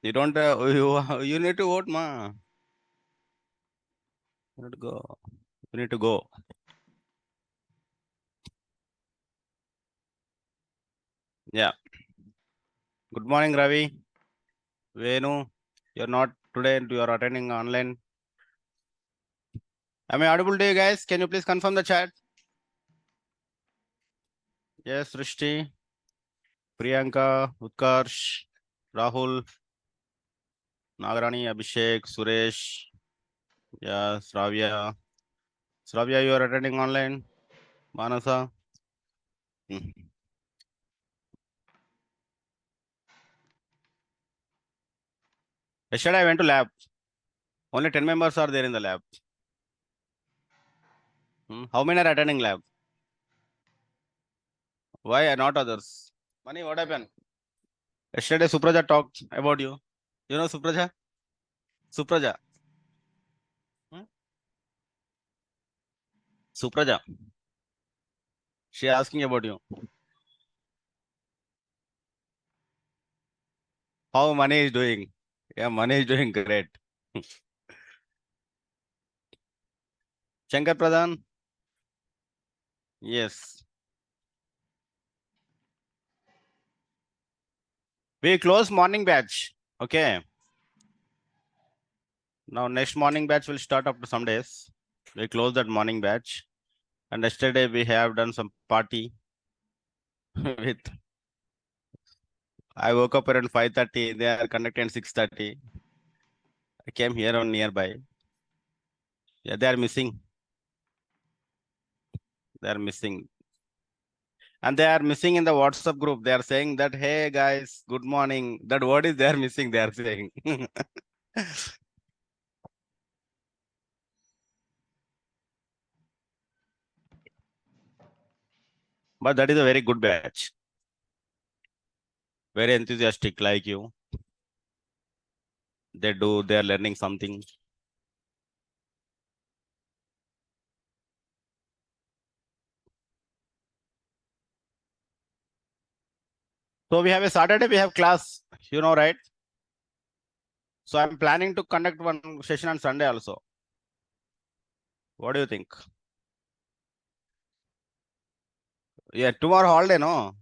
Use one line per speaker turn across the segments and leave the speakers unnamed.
You don't, you need to vote, ma. You need to go. You need to go. Yeah. Good morning, Ravi. Venu, you're not today, you're attending online. Am I audible to you guys? Can you please confirm the chat? Yes, Rishti, Priyanka, Utkarsh, Rahul, Nagarani, Abhishek, Suresh, yeah, Sravya. Sravya, you are attending online. Manasa. Hmm. Yesterday I went to lab. Only 10 members are there in the lab. How many are attending lab? Why are not others? Mani, what happened? Yesterday Supraja talked about you. You know Supraja? Supraja. Hmm? Supraja. She asking about you. How Mani is doing? Yeah, Mani is doing great. Shankar Pradhan? Yes. We close morning batch. Okay. Now next morning batch will start after some days. We close that morning batch. And yesterday we have done some party with I woke up around 5:30. They are conducting 6:30. I came here on nearby. Yeah, they are missing. They are missing. And they are missing in the WhatsApp group. They are saying that, hey guys, good morning. That word is they are missing, they are saying. But that is a very good batch. Very enthusiastic like you. They are learning something. So we have a Saturday, we have class, you know, right? So I'm planning to conduct one session on Sunday also. What do you think? Yeah, tomorrow holiday, no?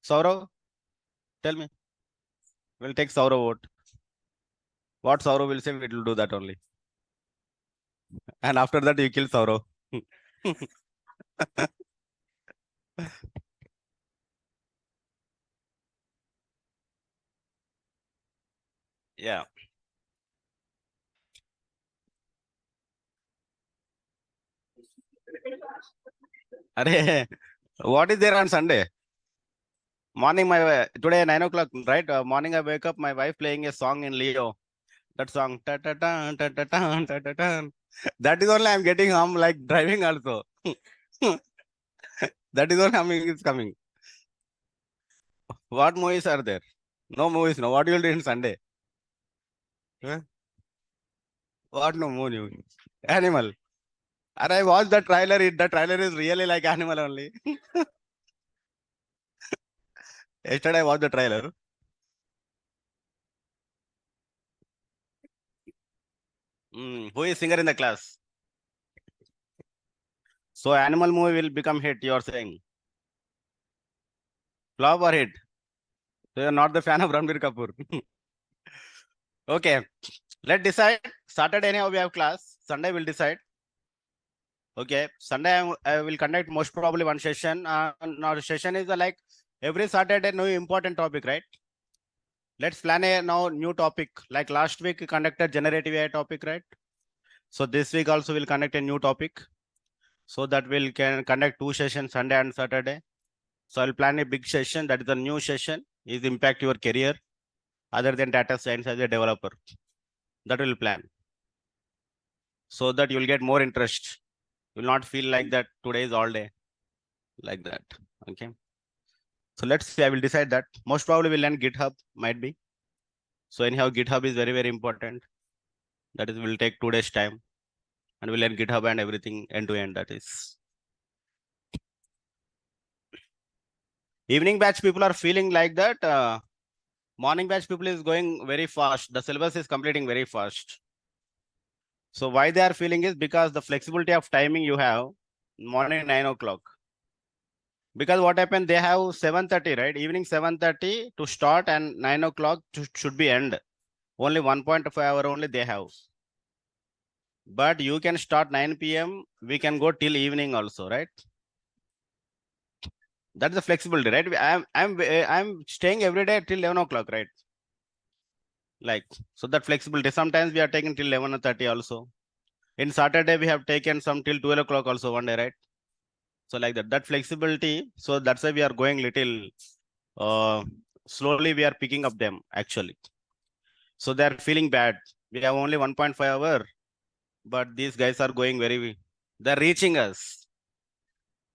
Saurav, tell me. We'll take Saurav vote. What Saurav will say, we will do that only. And after that, you kill Saurav. Yeah. Arey, what is there on Sunday? Morning, today 9 o'clock, right? Morning, I wake up, my wife playing a song in Leo. That song, ta ta ta ta ta ta ta ta ta. That is only I'm getting hum like driving also. That is only humming is coming. What movies are there? No movies. No. What you will do in Sunday? Huh? What no movie? Animal. And I watched the trailer. The trailer is really like animal only. Yesterday I watched the trailer. Who is singer in the class? So animal movie will become hit. You are saying flop or hit? So you are not the fan of Ranbir Kapoor. Okay, let's decide. Saturday anyhow we have class. Sunday we'll decide. Okay, Sunday I will conduct most probably one session. Now the session is like every Saturday new important topic, right? Let's plan a now new topic. Like last week we conducted generative AI topic, right? So this week also we'll conduct a new topic. So that we'll can conduct two sessions Sunday and Saturday. So I'll plan a big session. That is a new session. Is impact your career other than data science as a developer. That will plan. So that you'll get more interest. You'll not feel like that today is all day. Like that. Okay. So let's see. I will decide that. Most probably we'll learn GitHub, might be. So anyhow, GitHub is very, very important. That is will take 2 days time. And we'll learn GitHub and everything end to end. That is. Evening batch people are feeling like that. Morning batch people is going very fast. The syllabus is completing very fast. So why they are feeling is because the flexibility of timing you have morning 9 o'clock. Because what happened, they have 7:30, right? Evening 7:30 to start and 9 o'clock should be end. Only 1.5 hour only they have. But you can start 9 p.m. We can go till evening also, right? That's the flexibility, right? I'm staying every day till 11 o'clock, right? Like, so that flexibility. Sometimes we are taking till 11:30 also. In Saturday, we have taken some till 12 o'clock also one day, right? So like that flexibility. So that's why we are going little slowly. We are picking up them actually. So they are feeling bad. We have only 1.5 hour, but these guys are going very. They're reaching us.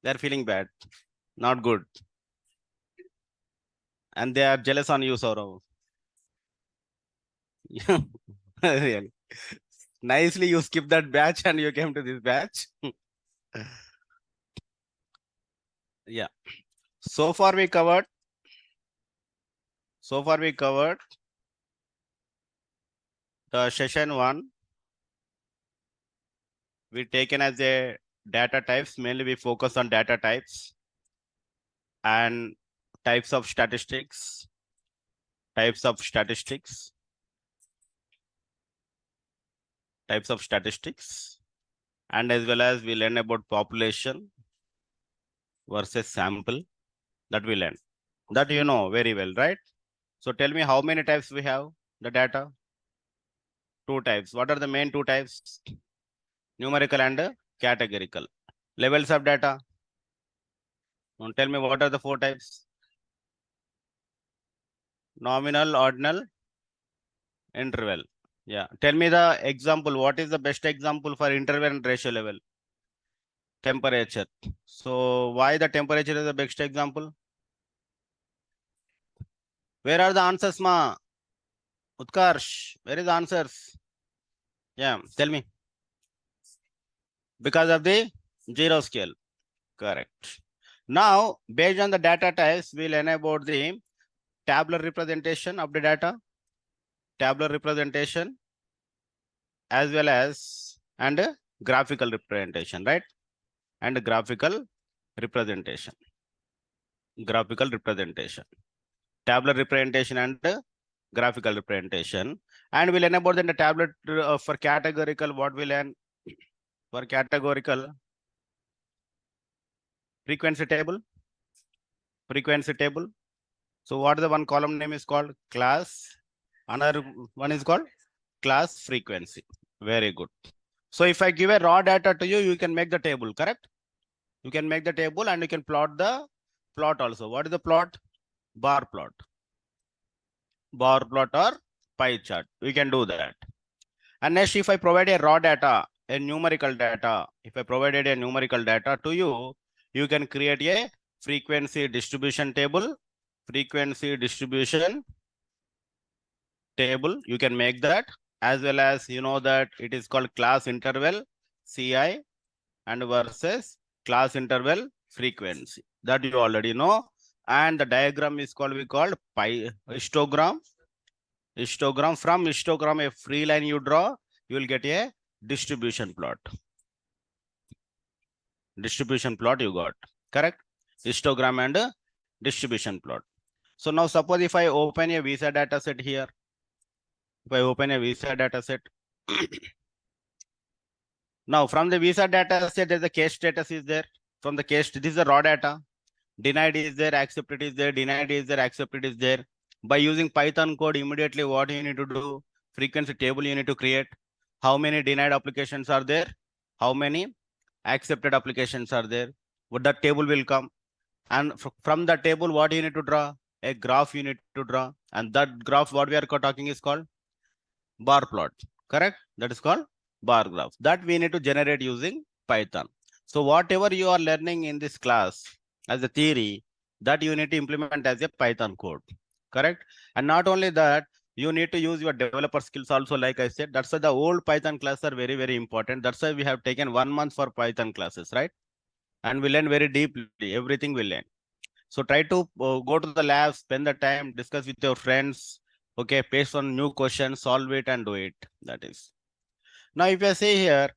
They're feeling bad, not good, and they are jealous on you, Saurav. Really. Nicely, you skip that batch and you came to this batch. Yeah. So far we covered. The session 1. We taken as a data types. Mainly we focus on data types and types of statistics. Types of statistics. And as well as we learn about population versus sample. That we learn. That you know very well, right? So tell me how many types we have the data? 2 types. What are the main 2 types? Numerical and categorical. Levels of data. Now tell me what are the 4 types? Nominal, ordinal, interval. Yeah. Tell me the example. What is the best example for interval and ratio level? Temperature. So why the temperature is the best example? Where are the answers, ma? Utkarsh, where is the answers? Yeah, tell me. Because of the 0 scale. Correct. Now, based on the data types, we'll learn about the tabular representation of the data, tabular representation, as well as and graphical representation, right? And graphical representation. Tabular representation and graphical representation. And we'll learn about the tablet for categorical. What we learn for categorical? Frequency table. So what the one column name is called? Class. Another one is called class frequency. Very good. So if I give a raw data to you, you can make the table, correct? You can make the table and you can plot the plot also. What is the plot? Bar plot. Bar plot or pie chart. We can do that. And next, if I provide a raw data, a numerical data, if I provided a numerical data to you, you can create a frequency distribution table. Frequency distribution table. You can make that, as well as you know that it is called class interval CI and versus class interval frequency. That you already know. And the diagram is called, we called histogram. From histogram, a free line you draw, you will get a distribution plot. Distribution plot you got, correct? Histogram and distribution plot. So now suppose if I open a visa data set here. If I open a visa data set. Now from the visa data set, there's a case status is there. From the case, this is the raw data. Denied is there, accepted is there, denied is there, accepted is there. By using Python code, immediately what you need to do? Frequency table you need to create. How many denied applications are there? How many accepted applications are there? What that table will come. And from the table, what you need to draw? A graph you need to draw. And that graph, what we are talking is called bar plot, correct? That is called bar graph. That we need to generate using Python. So whatever you are learning in this class as a theory, that you need to implement as a Python code, correct? And not only that, you need to use your developer skills also, like I said. That's why the old Python classes are very, very important. That's why we have taken 1 month for Python classes, right? And we learn very deeply, everything we learn. So try to go to the lab, spend the time, discuss with your friends. Okay, paste on new questions, solve it and do it. That is. Now, if I say here,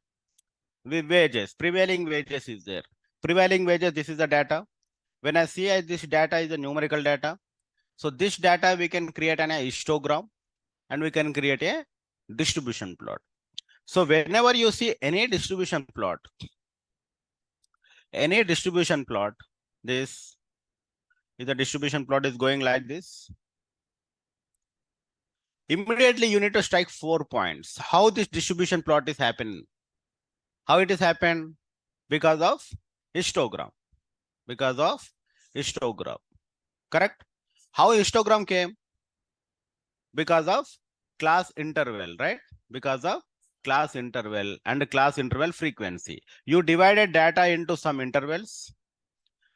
with wages, prevailing wages is there. Prevailing wages, this is the data. When I see this data is a numerical data. So this data we can create an histogram and we can create a distribution plot. So whenever you see any distribution plot, this is the distribution plot is going like this. Immediately you need to strike 4 points. How this distribution plot is happening? How it is happened? Because of histogram. Because of histogram. Correct? How histogram came? Because of class interval, right? Because of class interval and class interval frequency. You divided data into some intervals.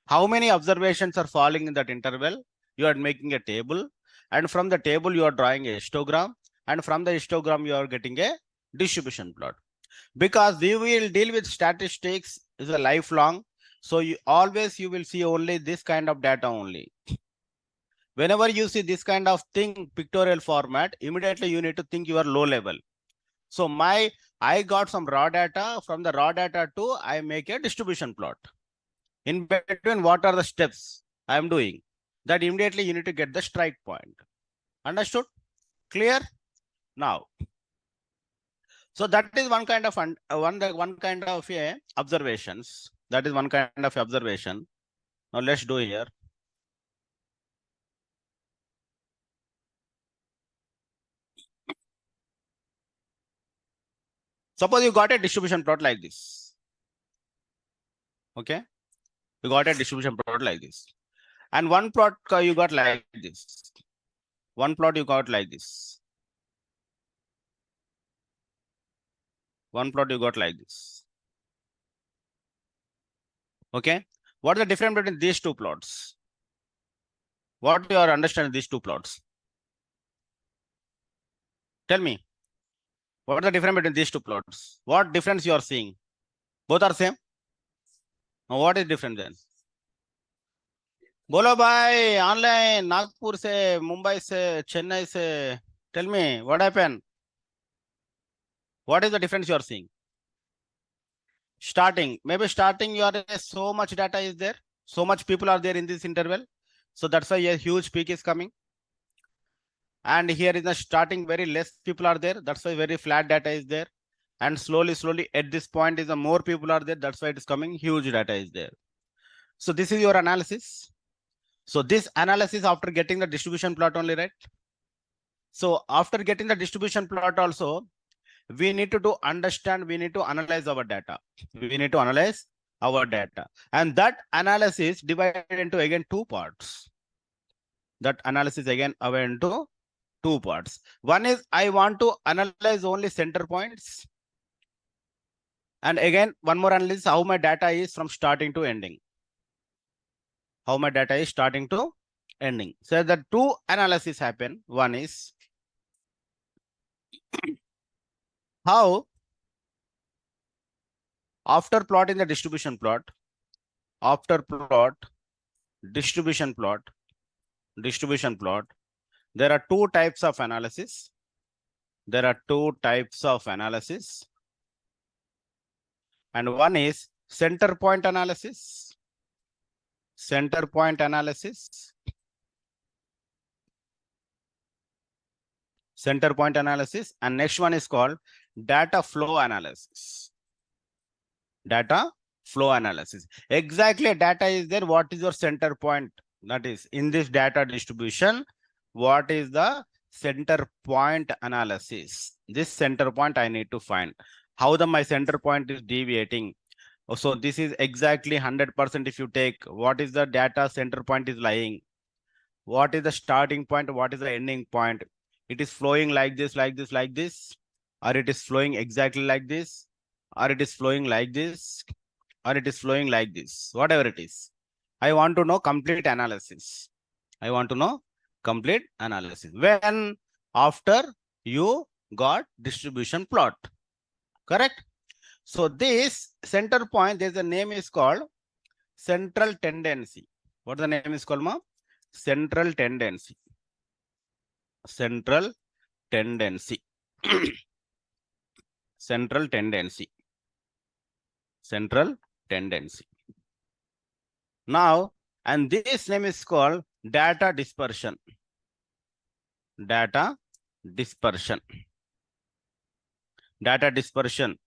How many observations are falling in that interval? You are making a table, and from the table you are drawing a histogram, and from the histogram you are getting a distribution plot. Because we will deal with statistics is a lifelong, so you will see only this kind of data only. Whenever you see this kind of thing, pictorial format, immediately you need to think you are low level. So I got some raw data. From the raw data to I make a distribution plot. In between, what are the steps I am doing? That immediately you need to get the strike point. Understood? Clear? Now, so that is one kind of observations. That is one kind of observation. Now let's do here. Suppose you got a distribution plot like this. Okay, you got a distribution plot like this, and one plot you got like this. One plot you got like this. One plot you got like this. Okay, what is the difference between these two plots? What you are understanding these two plots? Tell me. What is the difference between these two plots? What difference you are seeing? Both are same. Now what is different then? बोलो भाई online Nagpur से मुंबई से चेन्नई से tell me what happened? What is the difference you are seeing? Starting, maybe starting you are so much data is there, so much people are there in this interval, so that's why a huge peak is coming. And here is the starting, very less people are there, that's why very flat data is there. And slowly at this point is the more people are there, that's why it is coming, huge data is there. So this is your analysis. So this analysis after getting the distribution plot only, right? So after getting the distribution plot also, we need to understand, we need to analyze our data. We need to analyze our data. And that analysis divided into again two parts. That analysis again into two parts. One is I want to analyze only center points. And again, one more analysis, how my data is from starting to ending. How my data is starting to ending. So the two analysis happen. One is how after plotting the distribution plot, distribution plot, there are two types of analysis. There are two types of analysis. And one is center point analysis. Center point analysis. Center point analysis. And next one is called data flow analysis. Data flow analysis. Exactly, data is there. What is your center point? That is in this data distribution. What is the center point analysis? This center point I need to find. How my center point is deviating. So this is exactly 100% if you take what is the data center point is lying. What is the starting point? What is the ending point? It is flowing like this, like this, like this, or it is flowing exactly like this, or it is flowing like this, or it is flowing like this, whatever it is. I want to know complete analysis. I want to know complete analysis. When after you got distribution plot, correct? So this center point, there's a name is called central tendency. What the name is called, ma? Central tendency. Central tendency. Central tendency. Central tendency. Now, and this name is called data dispersion. Data dispersion. Data dispersion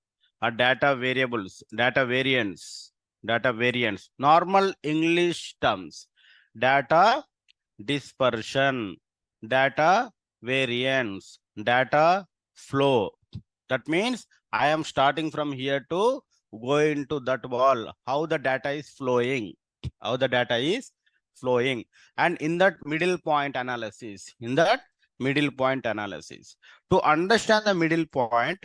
or data variables, data variance, normal English terms, data dispersion, data variance, data flow. That means I am starting from here to go into that wall, how the data is flowing, how the data is flowing. And in that middle point analysis, to understand the middle point,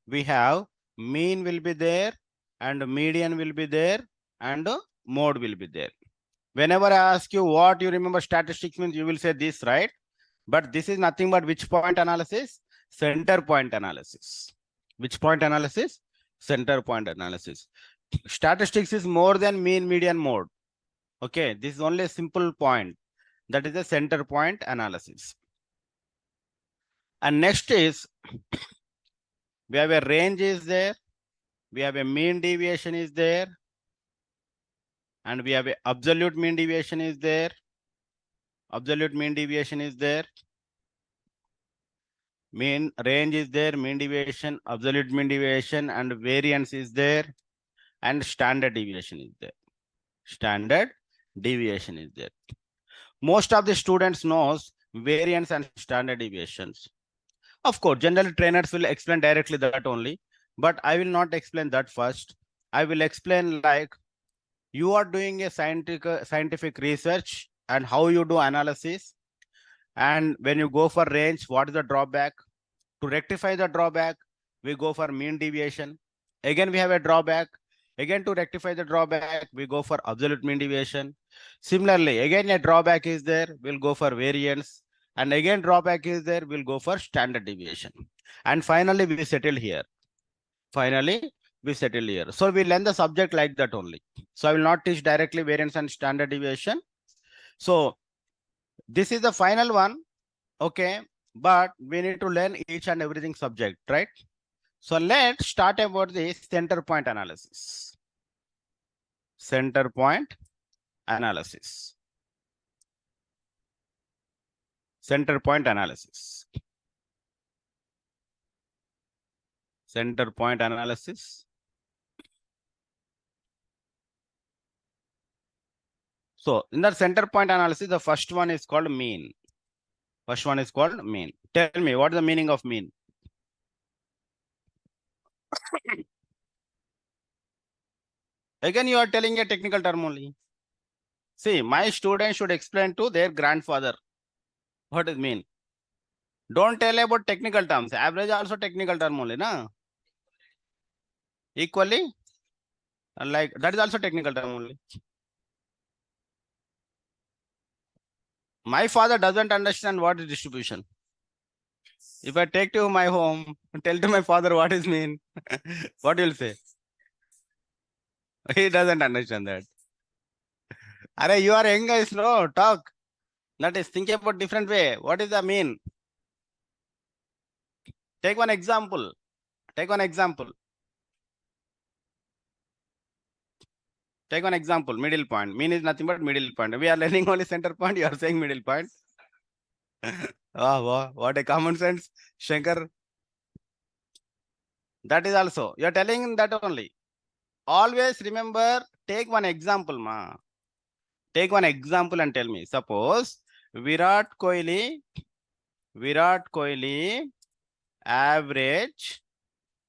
we have mean will be there and median will be there and mode will be there. Whenever I ask you what you remember statistics means, you will say this, right? But this is nothing but which point analysis? Center point analysis. Which point analysis? Center point analysis. Statistics is more than mean, median, mode. Okay, this is only a simple point. That is a center point analysis. And next is, we have a range is there. We have a mean deviation is there. And we have a absolute mean deviation is there. Absolute mean deviation is there. Mean range is there, mean deviation, absolute mean deviation, and variance is there, and standard deviation is there. Standard deviation is there. Most of the students knows variance and standard deviations. Of course, general trainers will explain directly that only, but I will not explain that first. I will explain like you are doing a scientific research and how you do analysis. And when you go for range, what is the drawback? To rectify the drawback, we go for mean deviation. Again, we have a drawback. Again, to rectify the drawback, we go for absolute mean deviation. Similarly, again, a drawback is there, we'll go for variance. And again, drawback is there, we'll go for standard deviation. And finally, we settle here. So we learn the subject like that only. So I will not teach directly variance and standard deviation. So this is the final one. Okay. But we need to learn each and everything subject, right? So let's start about the center point analysis. Center point analysis. Center point analysis. Center point analysis. So in the center point analysis, the first one is called mean. First one is called mean. Tell me, what is the meaning of mean? Again, you are telling a technical term only. See, my student should explain to their grandfather what is mean. Don't tell about technical terms. Average also technical term only, na? Equally, like that is also technical term only. My father doesn't understand what is distribution. If I take to my home, tell to my father what is mean, what will say? He doesn't understand that. Are you are young guys, no talk. That is think about different way. What is the mean? Take one example. Take one example. Take one example. Middle point. Mean is nothing but middle point. We are learning only center point. You are saying middle point. Oh, wow. What a common sense, Shankar. That is also. You are telling that only. Always remember, take one example, ma. Take one example and tell me. Suppose Virat Kohli average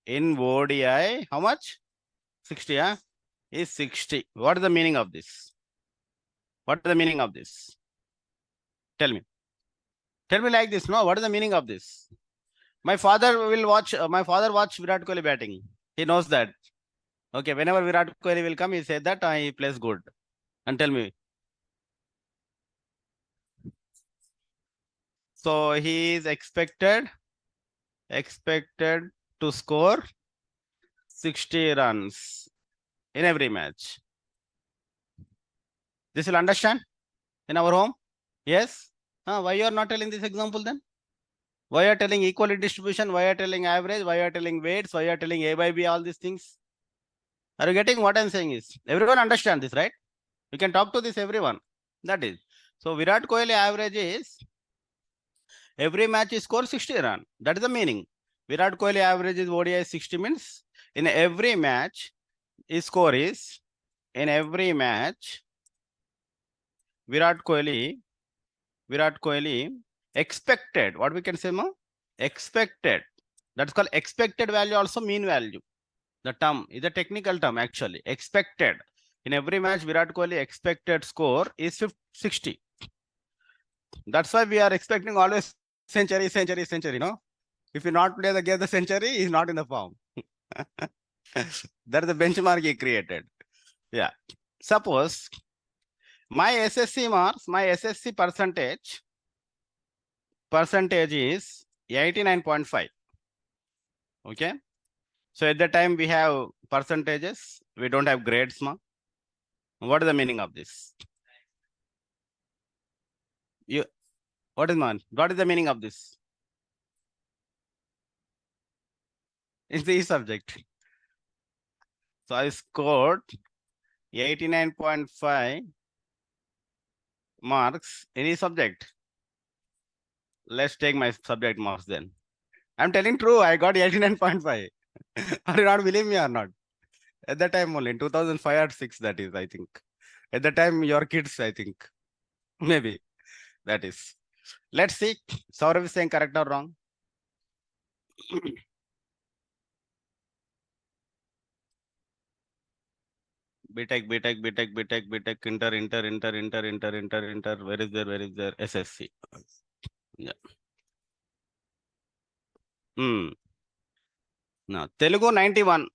in ODI, how much? 60, huh? Is 60. What is the meaning of this? What is the meaning of this? Tell me. Tell me like this, no? What is the meaning of this? My father watch Virat Kohli batting. He knows that. Okay, whenever Virat Kohli will come, he said that he plays good. And tell me. So he is expected to score 60 runs in every match. This will understand in our home? Yes? Why you are not telling this example then? Why you are telling equal distribution? Why you are telling average? Why you are telling weights? Why you are telling A by B, all these things? Are you getting what I'm saying is? Everyone understand this, right? You can talk to this everyone. That is. So Virat Kohli average is every match is score 60 run. That is the meaning. Virat Kohli average is ODI 60 means in every match his score is in every match Virat Kohli expected, what we can say, ma? Expected. That's called expected value, also mean value. The term is a technical term actually. Expected. In every match, Virat Kohli expected score is 60. That's why we are expecting always century, no? If you not play the century, he's not in the form. That is the benchmark he created. Yeah. Suppose my SSC marks, my SSC percentage is 89.5. Okay. So at the time we have percentages, we don't have grades, ma. What is the meaning of this? What is the meaning of this? It's the subject. So I scored 89.5 marks in each subject. Let's take my subject marks then. I'm telling true, I got 89.5. Are you not believe me or not? At that time only, in 2005 or 6, that is, I think. At the time, your kids, I think. Maybe. That is. Let's see. Saurav is saying correct or wrong. BTech, inter. Where is there? SSC. Yeah. Now, Telugu 91.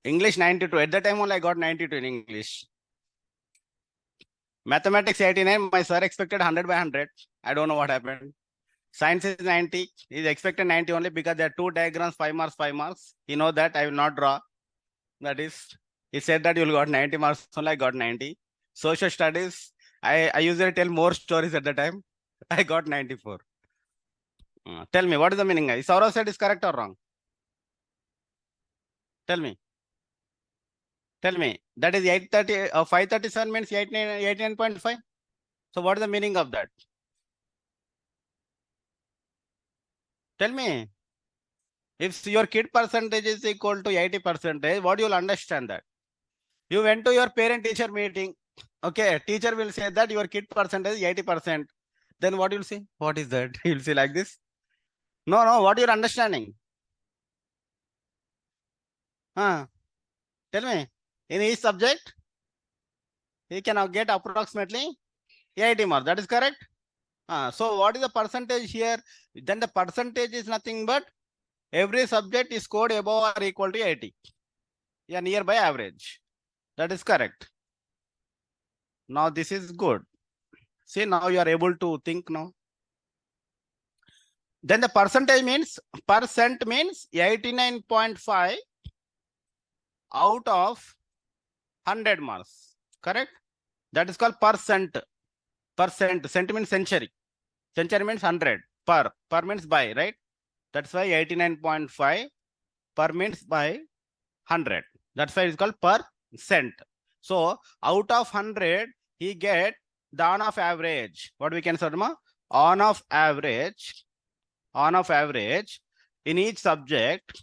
English 92. At that time only I got 92 in English. Mathematics 89. My sir expected 100 by 100. I don't know what happened. Science is 90. He's expected 90 only because there are 2 diagrams, 5 marks. He know that I will not draw. That is, he said that you will got 90 marks only. I got 90. Social studies, I usually tell more stories at the time. I got 94. Tell me, what is the meaning? Is Saurav said is correct or wrong? Tell me. That is 830, 537 means 89.5. So what is the meaning of that? Tell me. If your kid percentage is equal to 80%, what you will understand that? You went to your parent-teacher meeting. Okay, teacher will say that your kid percentage is 80%. Then what you will see? What is that? You will see like this. No, what you're understanding? Tell me. In each subject, he can get approximately 80 marks. That is correct. So what is the percentage here? Then the percentage is nothing but every subject is scored above or equal to 80. Yeah, nearby average. That is correct. Now this is good. See, now you are able to think now. Then the percentage means 89.5 out of 100 marks. Correct? That is called percent. Cent means century. Century means 100. Per means by, right? That's why 89.5 per means by 100. That's why it's called percent. So out of 100, he get the on of average. What we can say, on of average in each subject,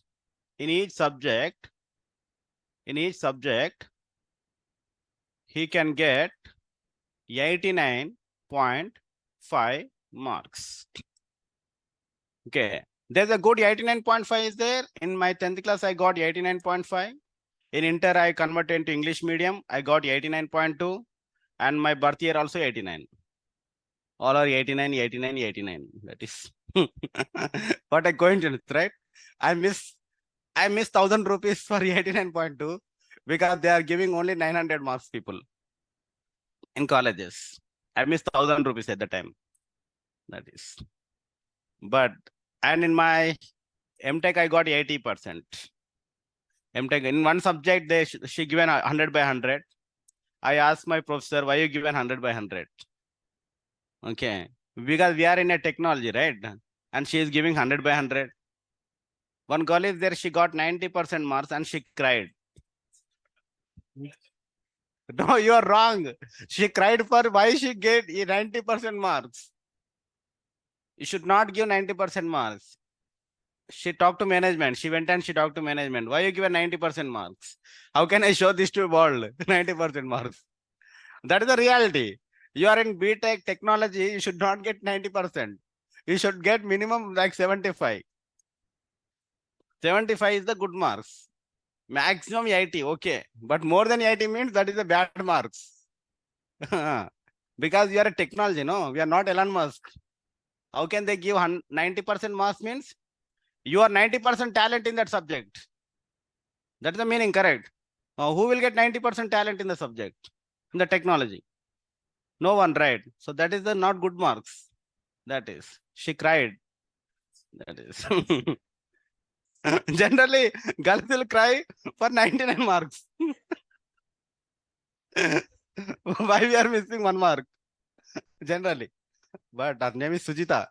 he can get 89.5 marks. Okay. There's a good 89.5 is there. In my 10th class, I got 89.5. In inter, I converted into English medium. I got 89.2. And my birth year also 89. All are 89. That is what a coincidence, right? I miss 1,000 rupees for 89.2 because they are giving only 900 marks people in colleges. I missed 1,000 rupees at the time. That is. But, and in my MTech, I got 80%. MTech, in one subject, she given 100 by 100. I asked my professor, why you given 100 by 100? Okay, because we are in a technology, right? And she is giving 100 by 100. One girl is there, she got 90% marks and she cried. No, you are wrong. She cried for why she get 90% marks. You should not give 90% marks. She talked to management. She went and she talked to management. Why you give 90% marks? How can I show this to the world? 90% marks. That is the reality. You are in BTech technology, you should not get 90%. You should get minimum like 75. 75 is the good marks. Maximum 80, okay. But more than 80 means that is a bad marks. Because you are a technology, no? We are not Elon Musk. How can they give 90% marks means? You are 90% talent in that subject. That's the meaning, correct? Who will get 90% talent in the subject? In the technology? No one, right? So that is the not good marks. That is. She cried. That is. Generally, girls will cry for 99 marks. Why we are missing 1 mark? Generally. But her name is Sujita.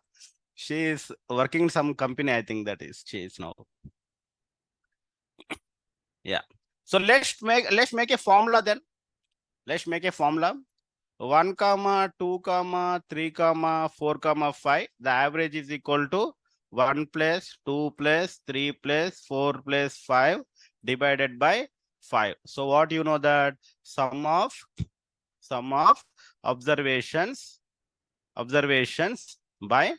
She is working in some company, I think that is. She is now. Yeah. So let's make a formula then. Let's make a formula. 1, 2, 3, 4, 5. The average is equal to 1 plus 2 plus 3 plus 4 plus 5 divided by 5. So what you know that sum of observations by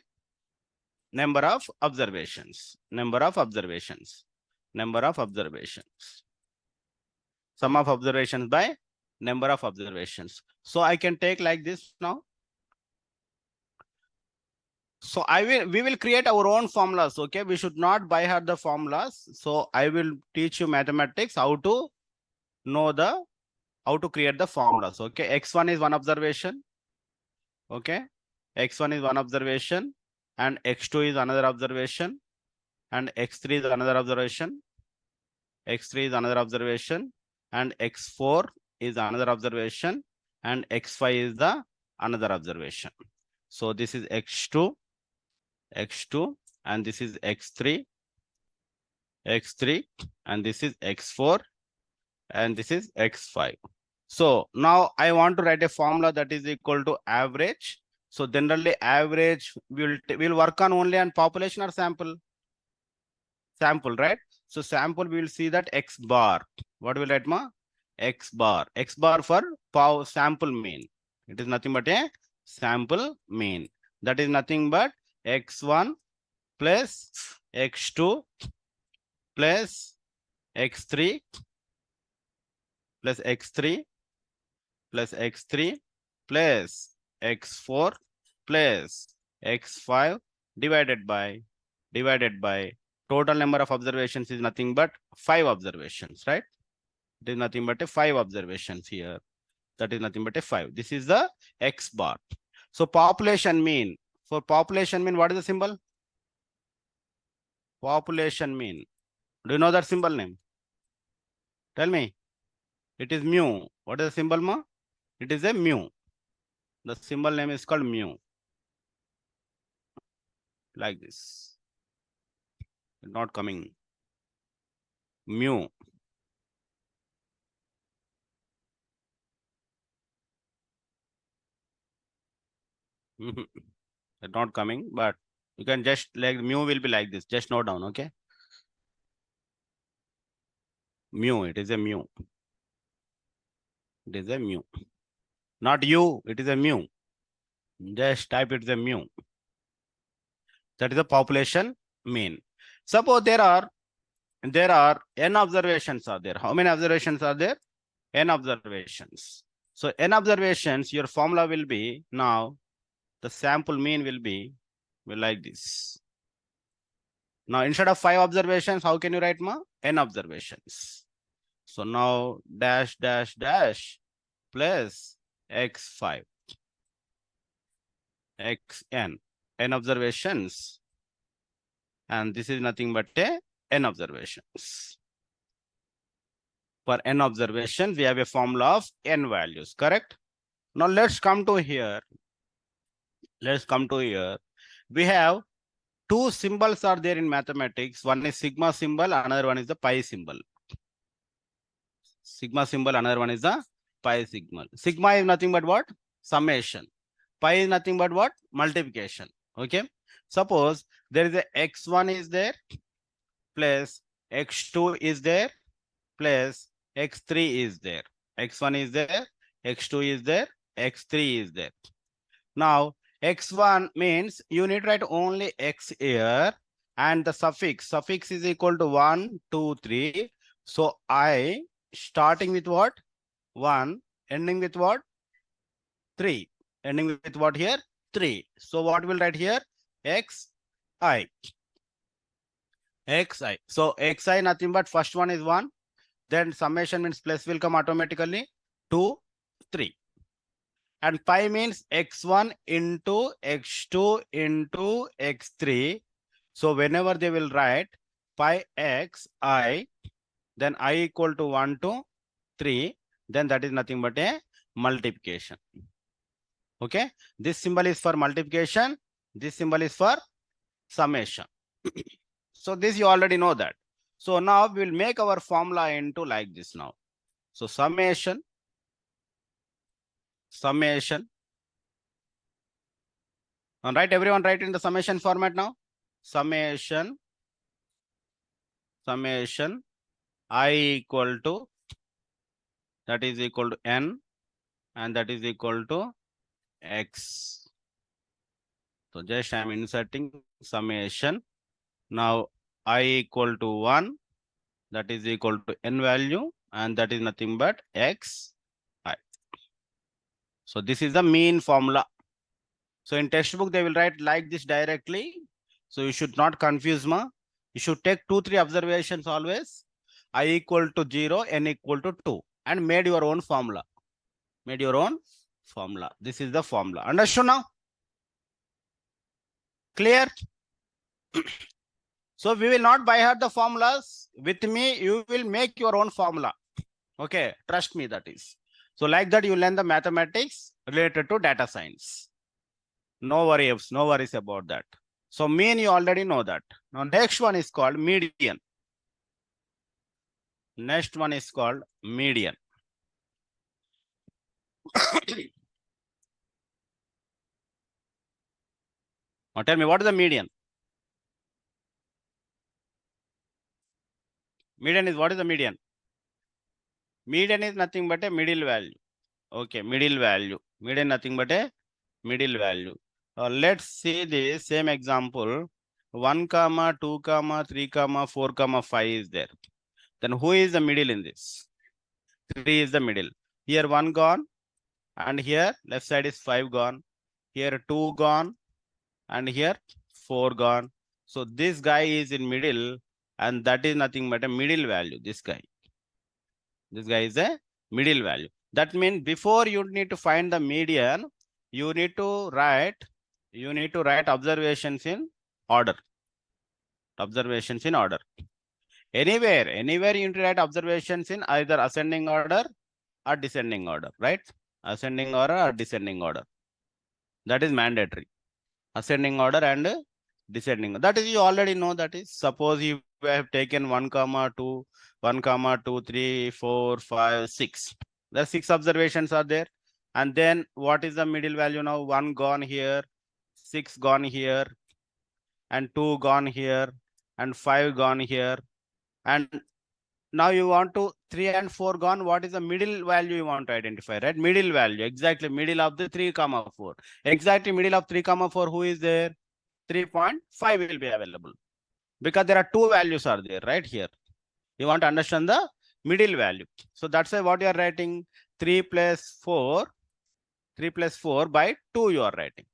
number of observations. Sum of observations by number of observations. So I can take like this now. So we will create our own formulas. Okay, we should not by heart the formulas. So I will teach you mathematics how to know how to create the formulas. Okay, x1 is one observation. Okay, x1 is one observation, and x2 is another observation, and x3 is another observation, x3 is another observation, and x4 is another observation, and x5 is the another observation. So this is x2, and this is x3, and this is x4, and this is x5. So now I want to write a formula that is equal to average. So generally average will work on only on population or sample? Sample, right? So sample we will see that x bar. What will write ma? X bar. X bar for sample mean. It is nothing but a sample mean. That is nothing but x1 plus x2 plus x3 plus x3 plus x3 plus x4 plus x5 divided by total number of observations is nothing but 5 observations, right? It is nothing but a 5 observations here. That is nothing but a 5. This is the x bar. So population mean. For population mean, what is the symbol? Population mean. Do you know that symbol name? Tell me. It is mu. What is the symbol, ma? It is a mu. The symbol name is called mu. Like this. Not coming. Mu. Not coming, but you can just like mu will be like this. Just note down, okay? Mu, it is a mu. It is a mu. Not you, it is a mu. Just type it as a mu. That is the population mean. Suppose there are n observations are there. How many observations are there? N observations. So n observations, your formula will be now the sample mean will be like this. Now instead of 5 observations, how can you write ma? N observations. So now dash dash dash plus x5 xn, n observations, and this is nothing but a n observations. For n observations, we have a formula of n values, correct? Now let's come to here. Let's come to here. We have two symbols are there in mathematics. One is sigma symbol, another one is the pi symbol. Sigma symbol, another one is the pi symbol. Sigma is nothing but what? Summation. Pi is nothing but what? Multiplication. Okay. Suppose there is a x1 is there plus x2 is there plus x3 is there. x1 is there, x2 is there, x3 is there. Now x1 means you need to write only x here and the suffix is equal to 1, 2, 3. So I starting with what? 1, ending with what? 3. Ending with what here? 3. So what will write here? xi. xi. So xi nothing but first one is 1. Then summation means plus will come automatically. 2, 3. And pi means x1 into x2 into x3. So whenever they will write pi x I, then I equal to 1 to 3, then that is nothing but a multiplication. Okay, this symbol is for multiplication, this symbol is for summation. So this you already know that. So now we will make our formula into like this now. So summation. All right, everyone write in the summation format now. Summation I equal to, that is equal to n, and that is equal to x. So just I am inserting summation. Now I equal to 1, that is equal to n value, and that is nothing but x I. So this is the mean formula. So in textbook they will write like this directly. So you should not confuse ma. You should take 2, 3 observations always. I equal to 0, n equal to 2, and made your own formula. Made your own formula. This is the formula. Understood now? Clear? So we will not by heart the formulas. With me, you will make your own formula. Okay, trust me, that is. So like that, you learn the mathematics related to data science. No worries about that. So mean, you already know that. Now next one is called median. Next one is called median. Now tell me, what is the median? Median is, what is the median? Median is nothing but a middle value. Okay, middle value. Median nothing but a middle value. Let's see the same example. 1, 2, 3, 4, 5 is there. Then who is the middle in this? 3 is the middle. Here 1 gone, and here left side is 5 gone. Here 2 gone, and here 4 gone. So this guy is in middle, and that is nothing but a middle value. This guy is a middle value. That means before you need to find the median, you need to write observations in order. Observations in order. Anywhere you need to write observations in either ascending order or descending order, right? Ascending order or descending order. That is mandatory. Ascending order and descending. That is, you already know that is. Suppose you have taken 1, 2, 1, 2, 3, 4, 5, 6. The 6 observations are there. And then what is the middle value now? 1 gone here, 6 gone here, and 2 gone here, and 5 gone here. And now you want to 3 and 4 gone. What is the middle value you want to identify, right? Middle value, exactly middle of the 3, 4. Exactly middle of 3, 4, who is there? 3.5 will be available. Because there are 2 values are there, right here. You want to understand the middle value. So that's why what you are writing, 3 plus 4 by 2 you are writing.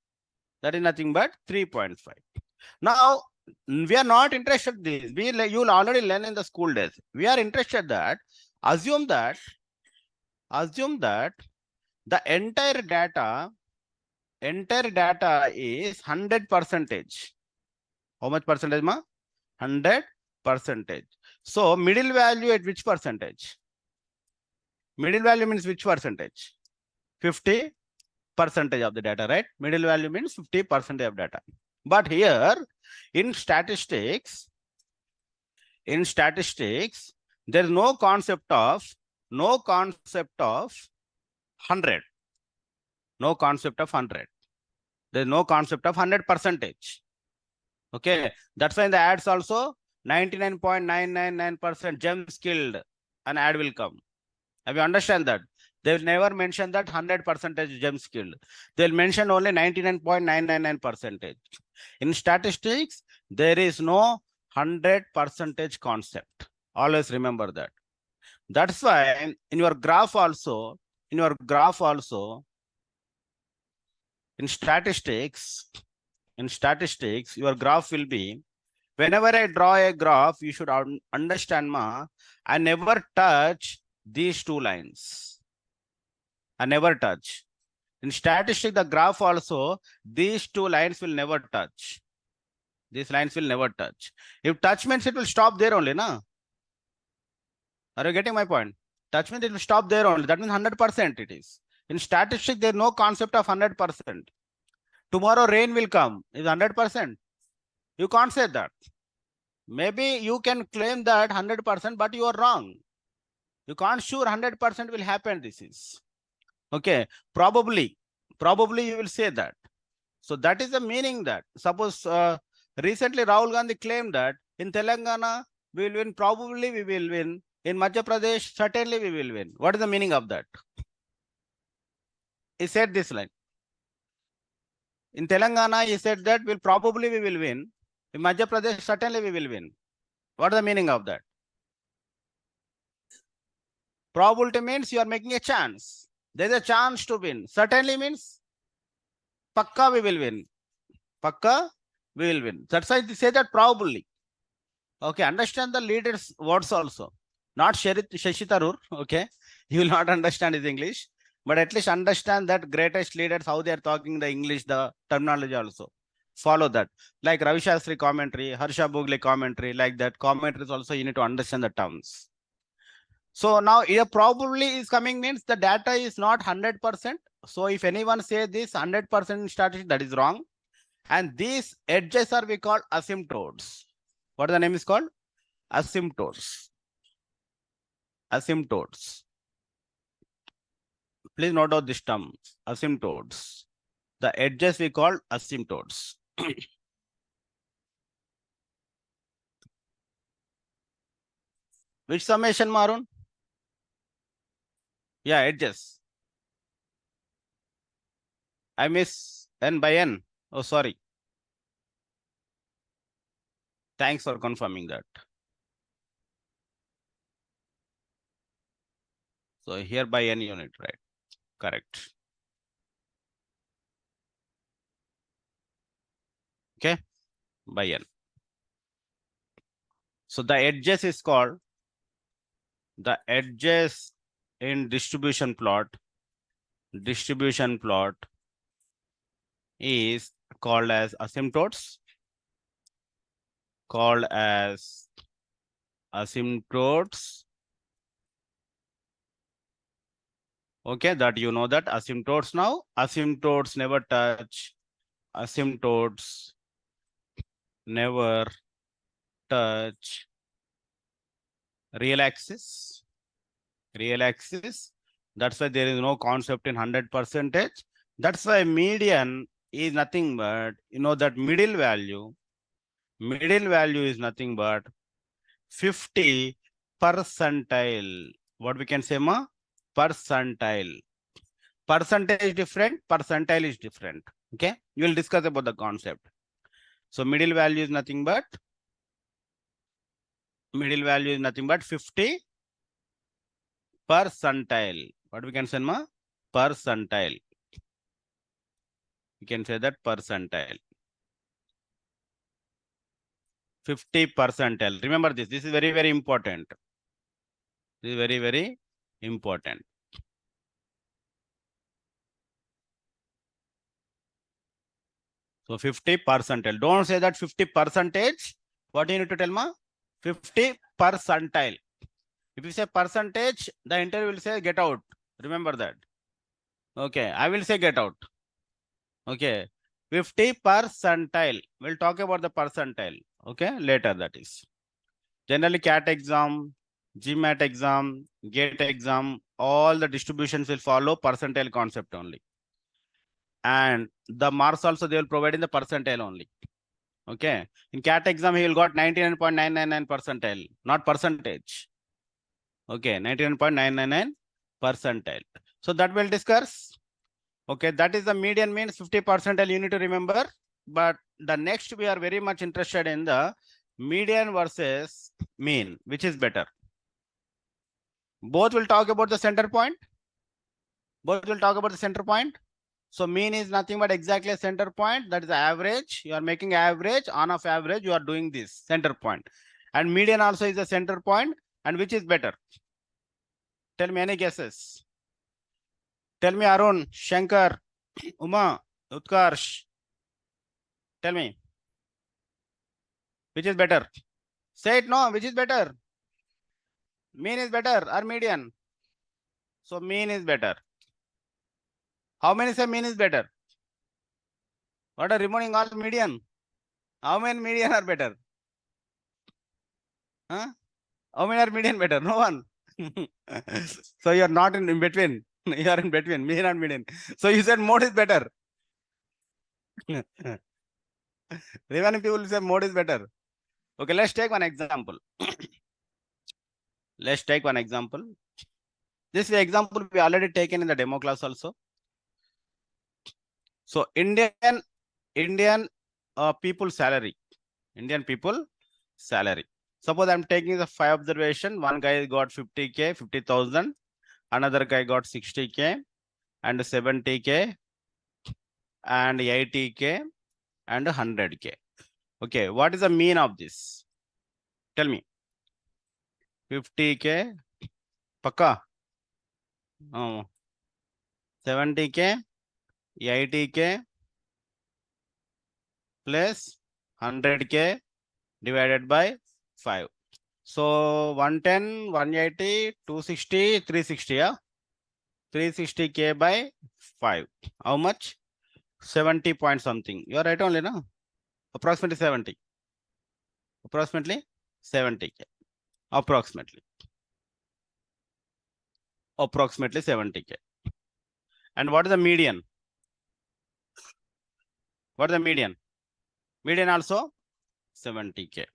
That is nothing but 3.5. Now, we are not interested in this. You will already learn in the school days. We are interested that, assume that the entire data is 100%. How much percentage, ma? 100%. So middle value at which percentage? Middle value means which percentage? 50% of the data, right? Middle value means 50% of data. But here in statistics, there is no concept of 100. No concept of 100. There is no concept of 100%. Okay, that's why in the ads also 99.999% gem skilled an ad will come. Have you understand that? They will never mention that 100% gem skilled. They'll mention only 99.999%. In statistics, there is no 100% concept. Always remember that. That's why in your graph also, in statistics, your graph will be, whenever I draw a graph, you should understand, I never touch these two lines. I never touch. In statistics, the graph also, these two lines will never touch. These lines will never touch. If touch means it will stop there only, na? Are you getting my point? Touch means it will stop there only. That means 100% it is. In statistics, there is no concept of 100%. Tomorrow rain will come. Is 100%? You can't say that. Maybe you can claim that 100%, but you are wrong. You can't sure 100% will happen. This is okay. Probably you will say that. So that is the meaning that suppose recently Rahul Gandhi claimed that in Telangana we will win. Probably we will win. In Madhya Pradesh, certainly we will win. What is the meaning of that? He said this line. In Telangana, he said that we will win. In Madhya Pradesh, certainly we will win. What is the meaning of that? Probability means you are making a chance. There is a chance to win. Certainly means pakka we will win. Pakka we will win. That's why they say that probably. Okay, understand the leaders' words also. Not Shashi Tharoor. Okay, you will not understand his English, but at least understand that greatest leaders, how they are talking the English, the terminology also. Follow that. Like Ravi Shastri commentary, Harsha Bhogle commentary, like that commentaries also you need to understand the terms. So now here probably is coming means the data is not 100%. So if anyone say this 100% statistic, that is wrong. And these edges are we call asymptotes. What the name is called? Asymptotes. Asymptotes. Please note out this term, asymptotes. The edges we call asymptotes. Which summation, Marun? Yeah, edges. I miss n by n. Oh, sorry. Thanks for confirming that. So here by n unit, right? Correct. Okay, by n. So the edges is called, the edges in distribution plot is called as asymptotes. Okay, that you know that asymptotes now. Asymptotes never touch. Asymptotes never touch real axis. Real axis. That's why there is no concept in 100%. That's why median is nothing but, you know, that middle value is nothing but 50 percentile. What we can say, ma? Percentile. Percentage different, percentile is different. Okay, you will discuss about the concept. So middle value is nothing but 50 percentile. What we can say, ma? Percentile. You can say that percentile. 50 percentile. Remember this. This is very, very important. This is very, very important. So 50 percentile. Don't say that 50 percentage. What do you need to tell, ma? 50 percentile. If you say percentage, the interview will say get out. Remember that. Okay, I will say get out. Okay, 50 percentile. We'll talk about the percentile. Okay, later that is. Generally, CAT exam, GMAT exam, GATE exam, all the distributions will follow percentile concept only. And the marks also they will provide in the percentile only. Okay, in CAT exam he will got 99.999 percentile, not percentage. Okay, 99.999 percentile. So that we'll discuss. Okay, that is the median means 50 percentile you need to remember. But the next we are very much interested in the median versus mean, which is better. Both will talk about the center point. Both will talk about the center point. So mean is nothing but exactly a center point. That is the average. You are making average. On of average, you are doing this center point. And median also is a center point. And which is better? Tell me any guesses. Tell me Arun, Shankar, Uma, Utkarsh. Tell me. Which is better? Say it no, which is better? Mean is better or median? So mean is better. How many say mean is better? What are removing all median? How many median are better? Huh? How many are median better? No one. So you are not in between. You are in between, mean and median. So you said mode is better. Remaining people say mode is better. Okay, let's take one example. Let's take one example. This example we already taken in the demo class also. So Indian people salary. Indian people salary. Suppose I'm taking the 5 observation. One guy got 50K, 50,000. Another guy got 60K and 70K and 80K and 100K. Okay, what is the mean of this? Tell me. 50K, Paka. Oh, 70K, 80K plus 100K divided by 5. So 110, 180, 260, 360. Yeah? 360K by 5. How much? 70 point something. You are right only, no? Approximately 70. Approximately 70K. Approximately 70K. And what is the median? What is the median? Median also 70K.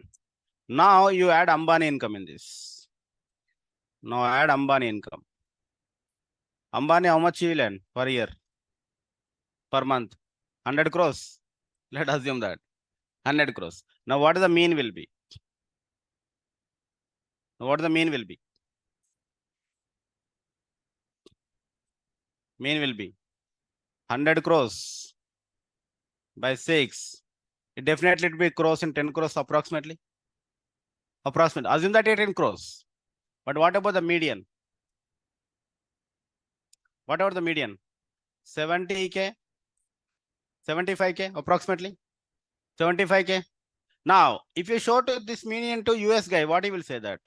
Now you add Ambani income in this. Now add Ambani income. Ambani, how much he will earn per year? Per month? 100 crores. Let's assume that. 100 crores. Now what is the mean will be? What the mean will be? Mean will be 100 crores by 6. It definitely will be crores in 10 crores approximately. Approximately. Assume that 18 crores. But what about the median? What about the median? 70K, 75K approximately. 75K. Now, if you show to this median to US guy, what he will say that?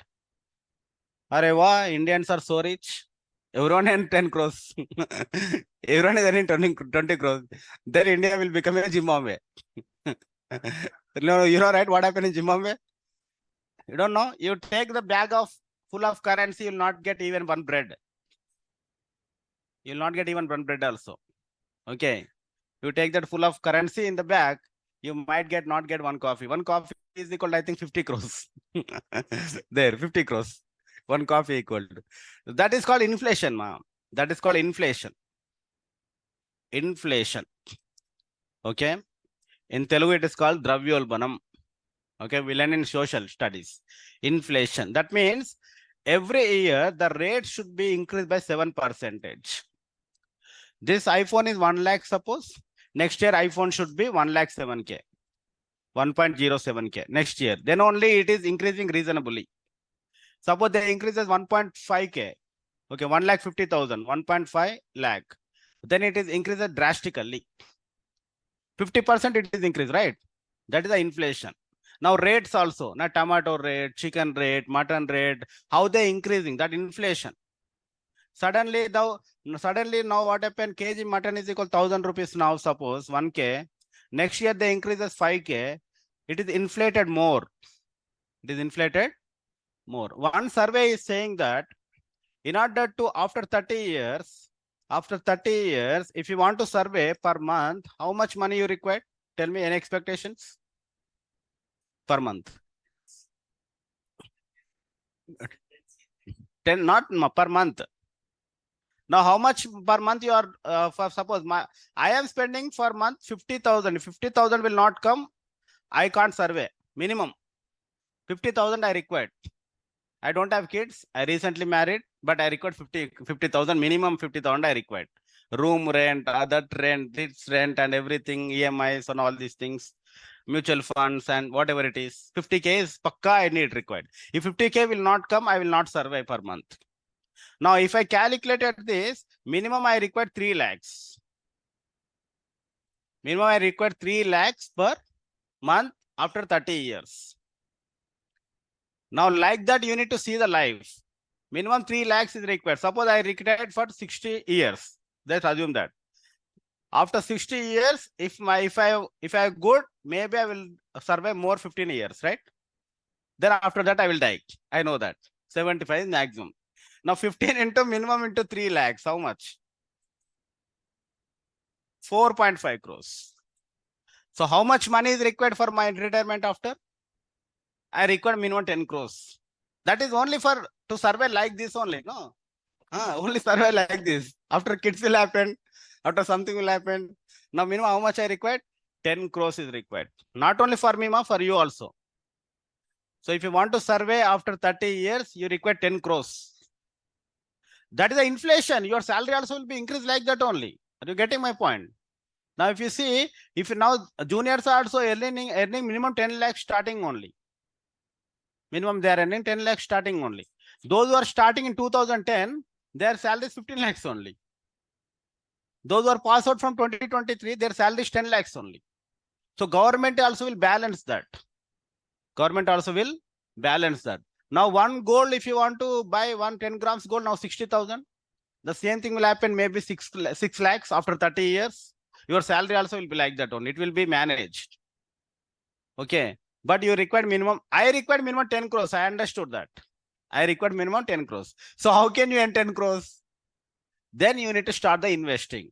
Arey, Indians are so rich. Everyone earns 10 crores. Everyone is earning 20 crores. Then India will become a Zimbabwe. No, you know, right? What happened in Zimbabwe? You don't know? You take the bag of full of currency, you'll not get even one bread. You'll not get even one bread also. Okay. You take that full of currency in the bag, you might not get one coffee. One coffee is equal to, I think, 50 crores. There, 50 crores. One coffee equal to. That is called inflation, ma'am. That is called inflation. Inflation. Okay. In Telugu, it is called Dravyolbanam. Okay, we learn in social studies. Inflation. That means every year the rate should be increased by 7%. This iPhone is 1 lakh, suppose. Next year, iPhone should be 107K. 1.07K. Next year. Then only it is increasing reasonably. Suppose they increases 1.5K. Okay, 1,50,000, 1.5 lakh. Then it is increases drastically. 50% it is increased, right? That is the inflation. Now rates also, now tomato rate, chicken rate, mutton rate, how they increasing, that inflation. Suddenly now what happened? Kg mutton is equal 1,000 rupees now, suppose 1k. Next year they increases 5k. It is inflated more. It is inflated more. One survey is saying that in order to, after 30 years, if you want to survey per month, how much money you require? Tell me any expectations per month. 10, not per month. Now, how much per month you are, for suppose I am spending for month 50,000. If 50,000 will not come, I can't survey. Minimum 50,000 I required. I don't have kids. I recently married, but I required 50,000, minimum 50,000 I required. Room rent, other rent, this rent and everything, EMIs and all these things, mutual funds and whatever it is. 50k is pakka I need required. If 50k will not come, I will not survive per month. Now, if I calculated this, minimum I require 3 lakhs. Minimum I require 3 lakhs per month after 30 years. Now, like that, you need to see the life. Minimum 3 lakhs is required. Suppose I retired for 60 years. Let's assume that. After 60 years, if I good, maybe I will survive more 15 years, right? Then after that, I will die. I know that. 75 is maximum. Now 15 into minimum into 3 lakhs. How much? 4.5 crores. So how much money is required for my retirement after? I require minimum 10 crores. That is only for to survive like this only, no? Only survive like this. After kids will happen, after something will happen. Now minimum how much I required? 10 crores is required. Not only for me, for you also. So if you want to survey after 30 years, you require 10 crores. That is the inflation. Your salary also will be increased like that only. Are you getting my point? Now, if you see, if now juniors are also earning minimum 10 lakhs starting only. Minimum they are earning 10 lakhs starting only. Those who are starting in 2010, their salary is 15 lakhs only. Those who are passed out from 2023, their salary is 10 lakhs only. So government also will balance that. Government also will balance that. Now one gold, if you want to buy 10 grams gold, now 60,000. The same thing will happen maybe 6 lakhs after 30 years. Your salary also will be like that only. It will be managed. Okay. But you require minimum. I required minimum 10 crores. I understood that. I required minimum 10 crores. So how can you earn 10 crores? Then you need to start the investing.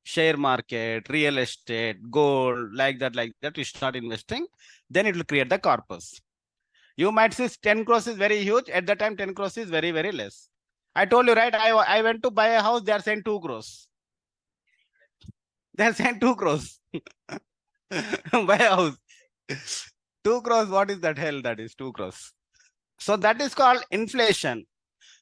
Share market, real estate, gold, like that. You start investing. Then it will create the corpus. You might see 10 crores is very huge. At that time, 10 crores is very, very less. I told you, right? I went to buy a house. They are saying 2 crores. They are saying 2 crores. Buy a house. 2 crores. What is that hell? That is 2 crores. So that is called inflation.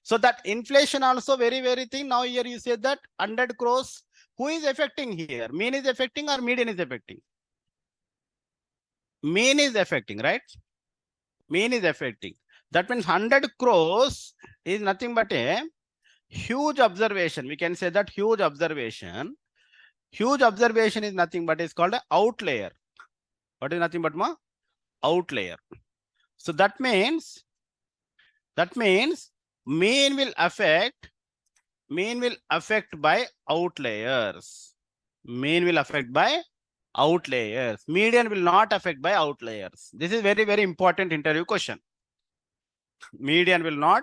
So that inflation also very, very thing. Now here you say that 100 crores. Who is affecting here? Mean is affecting or median is affecting? Mean is affecting, right? Mean is affecting. That means 100 crores is nothing but a huge observation. We can say that huge observation. Huge observation is nothing but is called an outlier. What is nothing but outlier? So that means mean will affect by outliers. Mean will affect by outliers. Median will not affect by outliers. This is very, very important interview question. Median will not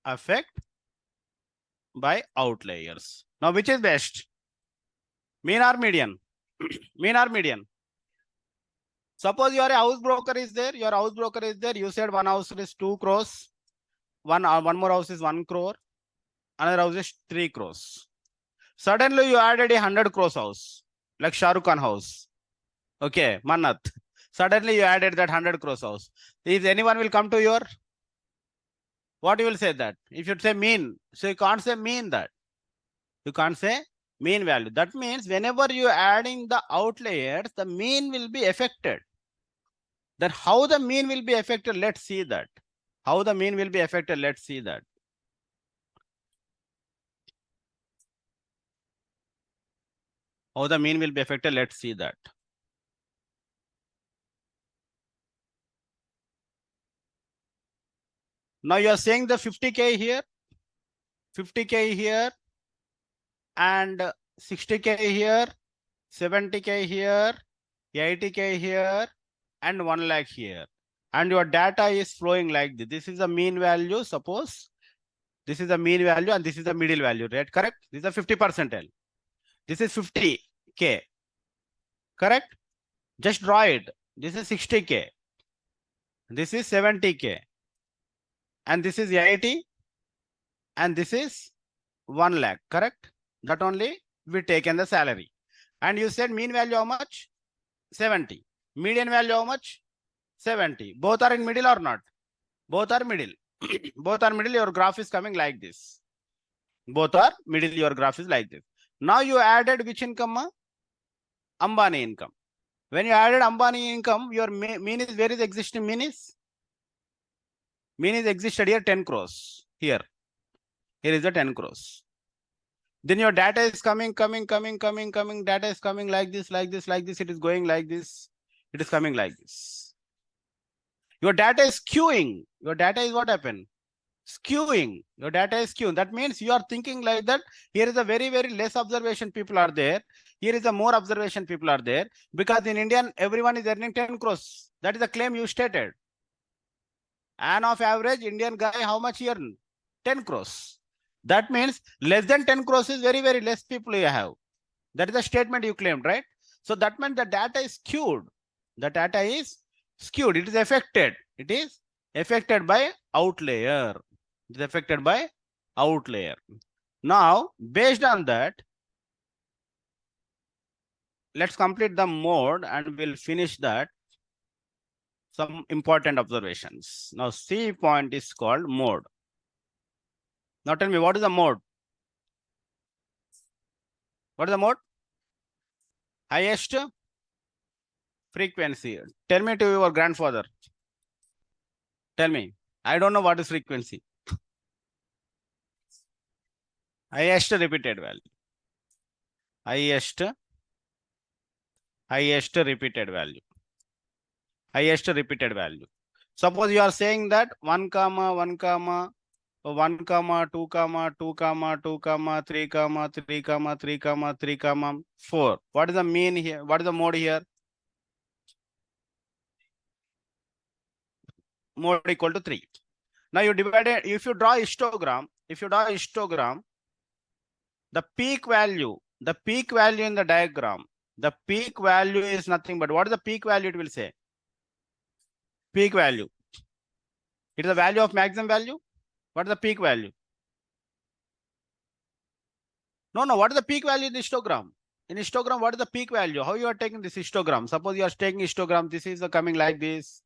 affect by outliers. Now, which is best? Mean or median? Mean or median? Suppose your house broker is there. Your house broker is there. You said one house is 2 crores. One more house is 1 crore. Another house is 3 crores. Suddenly you added a 100 crores house, like Shah Rukh Khan house. Okay, Mannat. Suddenly you added that 100 crores house. If anyone will come to your, what you will say that? If you say mean, so you can't say mean that. You can't say mean value. That means whenever you are adding the outliers, the mean will be affected. Then how the mean will be affected? Let's see that. How the mean will be affected? Let's see that. How the mean will be affected? Let's see that. Now you are saying the 50K here, 50K here, and 60K here, 70K here, 80K here, and 1 lakh here. And your data is flowing like this. This is the mean value, suppose. This is the mean value and this is the middle value, right? Correct? This is a 50 percentile. This is 50K. Correct? Just draw it. This is 60K. This is 70K. And this is 80. And this is 1 lakh. Correct? That only we taken the salary. And you said mean value how much? 70. Median value how much? 70. Both are in middle or not? Both are middle. Both are middle. Your graph is coming like this. Both are middle. Your graph is like this. Now you added which income? Ambani income. When you added Ambani income, your mean is, where is existing mean is? Mean is existed here 10 crores. Here. Here is the 10 crores. Then your data is coming. Data is coming like this. It is going like this. It is coming like this. Your data is skewing. Your data is what happened? Skewing. Your data is skewing. That means you are thinking like that. Here is a very, very less observation people are there. Here is a more observation people are there. Because in Indian, everyone is earning 10 crores. That is the claim you stated. And of average, Indian guy, how much he earn? 10 crores. That means less than 10 crores is very, very less people you have. That is the statement you claimed, right? So that means the data is skewed. The data is skewed. It is affected. It is affected by outlier. It is affected by outlier. Now, based on that, let's complete the mode and we'll finish that. Some important observations. Now, C point is called mode. Now tell me, what is the mode? What is the mode? Highest frequency. Tell me to your grandfather. Tell me. I don't know what is frequency. Highest repeated value. Highest repeated value. Highest repeated value. Suppose you are saying that 1, 1, 1, 2, 2, 2, 3, 3, 3, 4. What is the mean here? What is the mode here? Mode equal to 3. Now you divide it. If you draw histogram, the peak value in the diagram, the peak value is nothing but what is the peak value? It will say peak value. It is the value of maximum value. What is the peak value? No. What is the peak value in the histogram? In histogram, what is the peak value? How you are taking this histogram? Suppose you are taking histogram. This is coming like this,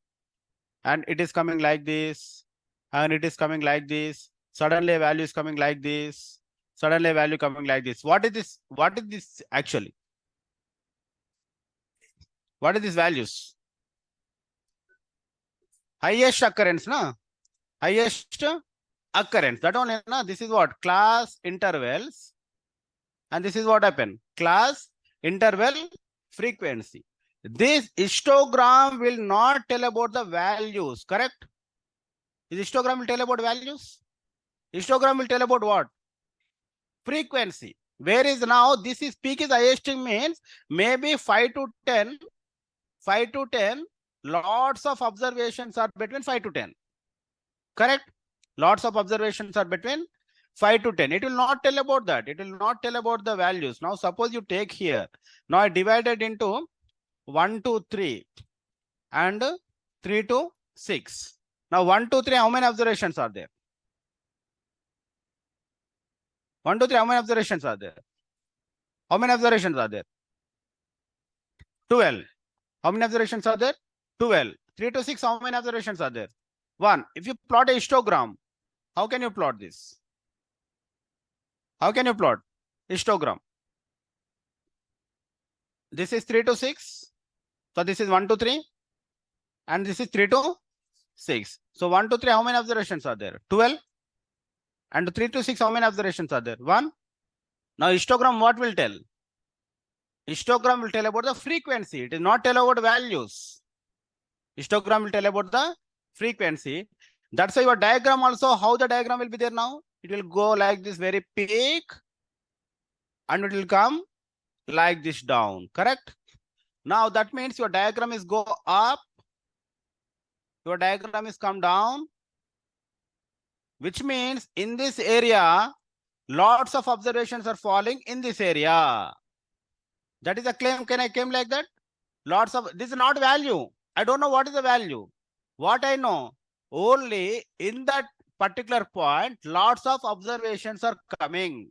and it is coming like this, and it is coming like this. Suddenly, a value is coming like this. Suddenly, a value coming like this. What is this? What is this actually? What are these values? Highest occurrence, na? Highest occurrence. That only, na? This is what? Class intervals. And this is what happened? Class interval frequency. This histogram will not tell about the values, correct? This histogram will tell about values. Histogram will tell about what? Frequency. Where is now this is peak is highest means maybe 5 to 10. 5 to 10. Lots of observations are between 5 to 10. Correct? Lots of observations are between 5 to 10. It will not tell about that. It will not tell about the values. Now, suppose you take here. Now, I divided into 1 to 3 and 3 to 6. Now, 1 to 3, how many observations are there? 1 to 3, how many observations are there? How many observations are there? 12. How many observations are there? 12. 3 to 6, how many observations are there? 1. If you plot a histogram, how can you plot this? How can you plot histogram? This is 3 to 6. So this is 1 to 3. And this is 3 to 6. So 1 to 3, how many observations are there? 12. And 3 to 6, how many observations are there? 1. Now histogram what will tell? Histogram will tell about the frequency. It is not tell about values. Histogram will tell about the frequency. That's why your diagram also, how the diagram will be there now? It will go like this very peak and it will come like this down, correct? Now that means your diagram is go up, your diagram is come down, which means in this area, lots of observations are falling in this area. That is a claim. Can I claim like that? Lots of, this is not value. I don't know what is the value. What I know, only in that particular point, lots of observations are coming.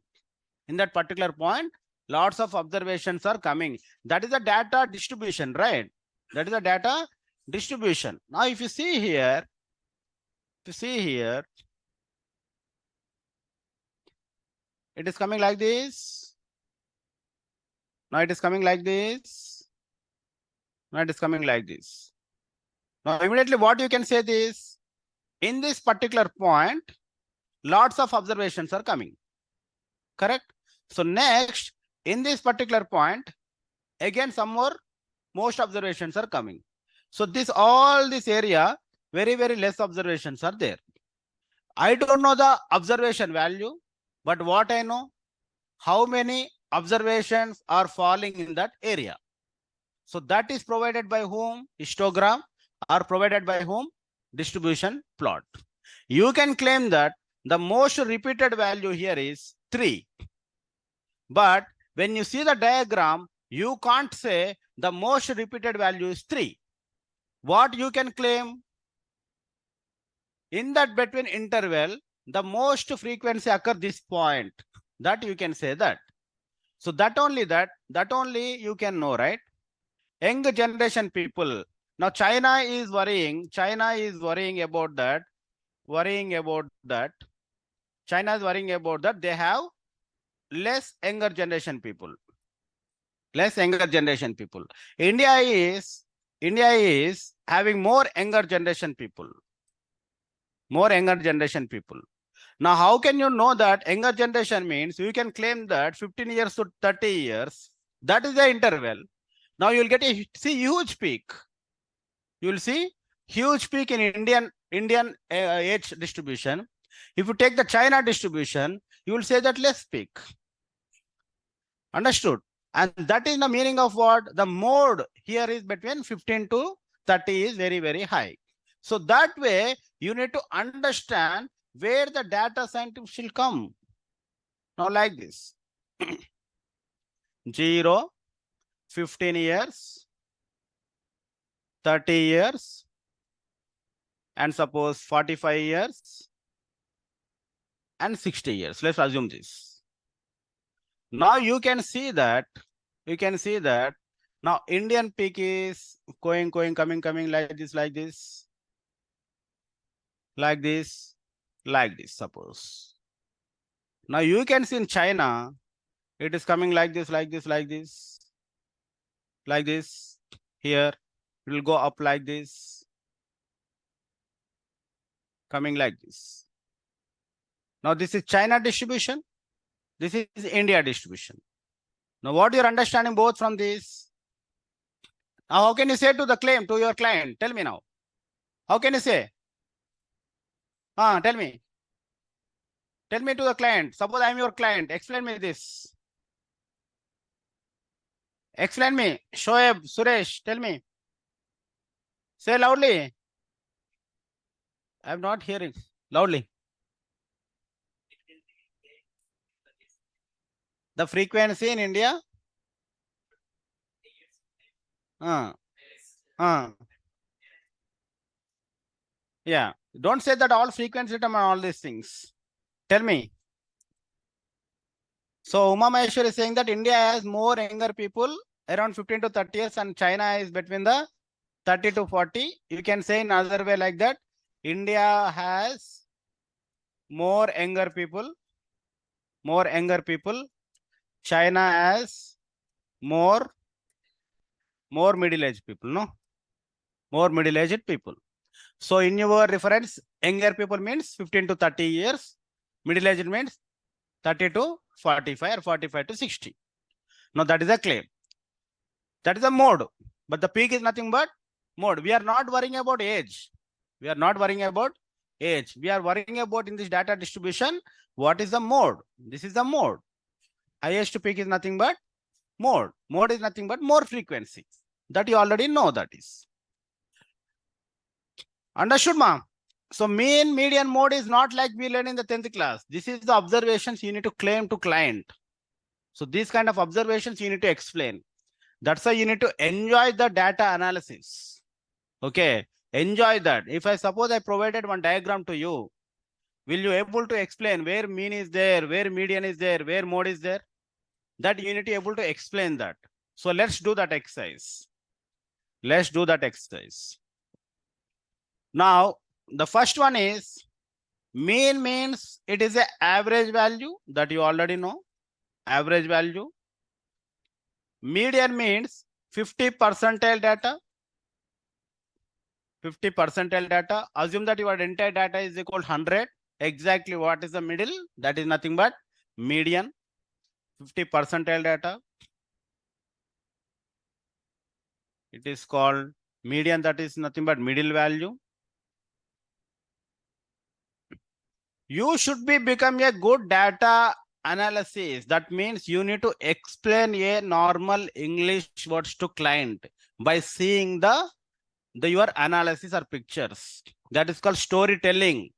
In that particular point, lots of observations are coming. That is a data distribution, right? That is a data distribution. Now, if you see here, it is coming like this. Now it is coming like this. Now it is coming like this. Now immediately what you can say this, in this particular point, lots of observations are coming. Correct? So next, in this particular point, again some more, most observations are coming. So all this area, very, very less observations are there. I don't know the observation value, but what I know, how many observations are falling in that area. So that is provided by whom? Histogram, or provided by whom? Distribution plot. You can claim that the most repeated value here is 3. But when you see the diagram, you can't say the most repeated value is 3. What you can claim? In that between interval, the most frequency occur this point. That you can say that. So that only you can know, right? Young generation people. Now China is worrying about that. China is worrying about that. They have less younger generation people. India is having more younger generation people. Now, how can you know that younger generation means? You can claim that 15 years to 30 years. That is the interval. Now you will get a huge peak. You will see huge peak in Indian age distribution. If you take the China distribution, you will say that less peak. Understood? And that is the meaning of what? The mode here is between 15 to 30 is very, very high. So that way, you need to understand where the data scientist will come. Now like this. 0, 15 years, 30 years, and suppose 45 years, and 60 years. Let's assume this. Now you can see that, now Indian peak is coming, like this, suppose. Now you can see in China, it is coming like this. Here, it will go up like this. Coming like this. Now this is China distribution. This is India distribution. Now what you're understanding both from this? Now how can you say to your client? Tell me now. How can you say? Tell me. Tell me to the client. Suppose I'm your client. Explain me this. Explain me. Shoaib, Suresh, tell me. Say loudly. I'm not hearing. Loudly. The frequency in India? Yeah. Don't say that all frequency term and all these things. Tell me. So Uma Maheshwar is saying that India has more younger people, around 15 to 30 years, and China is between the 30 to 40. You can say in another way like that. India has more younger people. China has more middle-aged people, no? More middle-aged people. So in your reference, younger people means 15 to 30 years. Middle-aged means 30 to 45 or 45 to 60. Now that is a claim. That is a mode. But the peak is nothing but mode. We are not worrying about age. age. We are worrying about in this data distribution, what is the mode? This is the mode. Highest peak is nothing but mode. Mode is nothing but more frequency. That you already know that is. Understood, ma'am? So mean, median, mode is not like we learned in the 10th class. This is the observations you need to claim to client. So these kind of observations you need to explain. That's why you need to enjoy the data analysis. Okay, enjoy that. If I suppose I provided one diagram to you, will you able to explain where mean is there, where median is there, where mode is there? That you need to able to explain that. So let's do that exercise. Let's do that exercise. Now, the first one is mean means it is an average value that you already know. Average value. Median means 50 percentile data. 50 percentile data. Assume that your entire data is equal to 100. Exactly what is the middle? That is nothing but median. 50 percentile data. It is called median, that is nothing but middle value. You should be become a good data analysis. That means you need to explain a normal English words to client by seeing your analysis or pictures. That is called storytelling.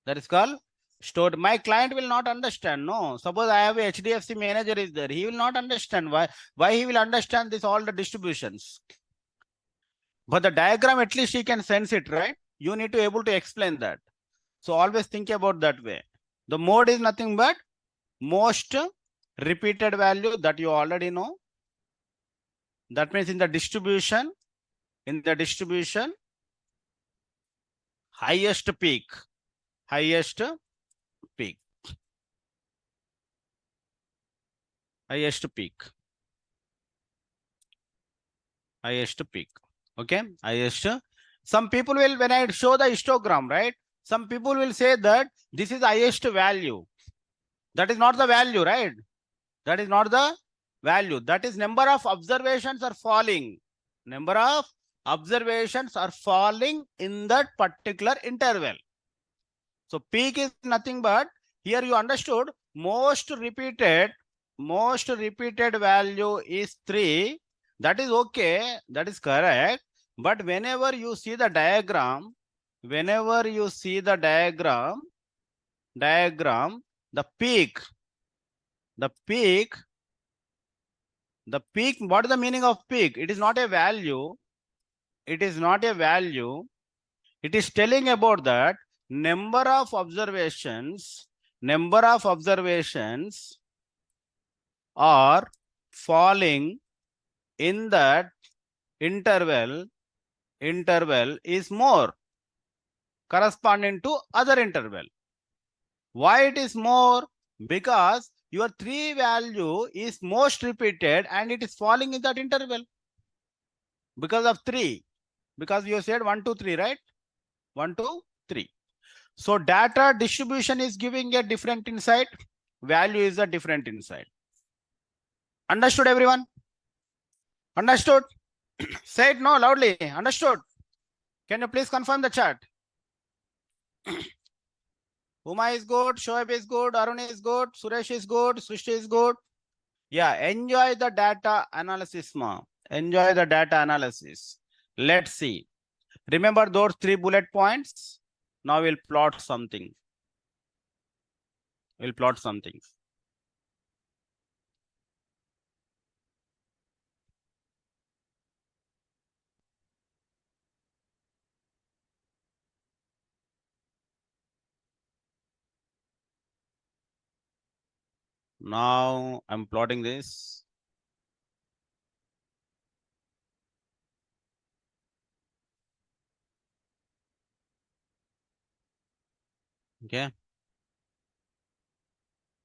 That is called story. My client will not understand. No, suppose I have a HDFC manager is there. He will not understand why he will understand this all the distributions. But the diagram, at least he can sense it, right? You need to able to explain that. So always think about that way. The mode is nothing but most repeated value that you already know. That means in the distribution, highest peak, highest peak, highest peak, highest peak. Okay, highest. Some people will, when I show the histogram, right? Some people will say that this is highest value. That is not the value, right? That is not the value. That is number of observations are falling. Number of observations are falling in that particular interval. So peak is nothing but, here you understood, most repeated value is 3. That is okay. That is correct. But whenever you see the diagram, the peak, what is the meaning of peak? It is not a value. It is not a value. It is telling about that number of observations are falling in that interval is more corresponding to other interval. Why it is more? Because your 3 value is most repeated and it is falling in that interval because of 3. Because you said 1, 2, 3, right? 1, 2, 3. So data distribution is giving a different insight. Value is a different insight. Understood, everyone? Understood? Say it no loudly. Understood? Can you please confirm the chat? Uma is good, Shoaib is good, Arun is good, Suresh is good, Srishti is good. Yeah, enjoy the data analysis, ma. Enjoy the data analysis. Let's see. Remember those 3 bullet points? Now we'll plot something. We'll plot something. Now I'm plotting this. Okay.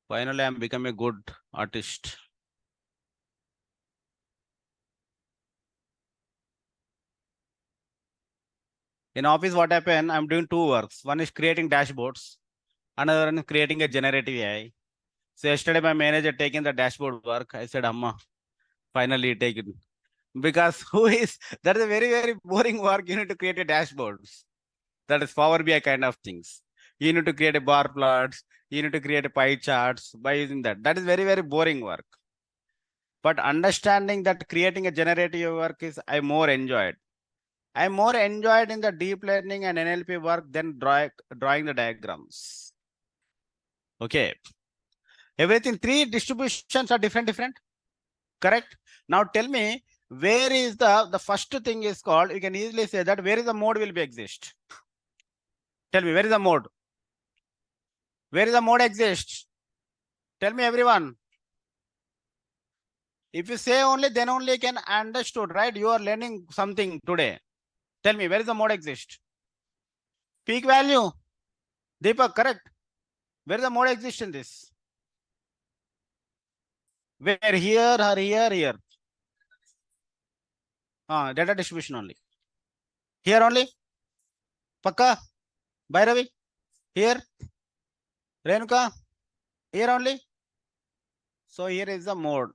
Finally, I'm becoming a good artist. In office, what happened? I'm doing 2 works. One is creating dashboards. Another one is creating a generative AI. So yesterday, my manager taking the dashboard work. I said, Amma, finally take it. Because that is a very, very boring work. You need to create a dashboards. That is Power BI kind of things. You need to create a bar plots. You need to create a pie charts by using that. That is very, very boring work. But understanding that creating a generative work is I more enjoyed. I more enjoyed in the deep learning and NLP work than drawing the diagrams. Okay. Everything, 3 distributions are different. Correct? Now tell me, where is the first thing is called, you can easily say that where is the mode will be exist. Tell me, where is the mode? Where is the mode exist? Tell me everyone. If you say only, then only you can understood, right? You are learning something today. Tell me, where is the mode exist? Peak value. Deepak, correct? Where is the mode exist in this? Where? Here or here? Data distribution only. Here only? Pakka? Bhairavi? Here? Renuka? Here only? So here is the mode.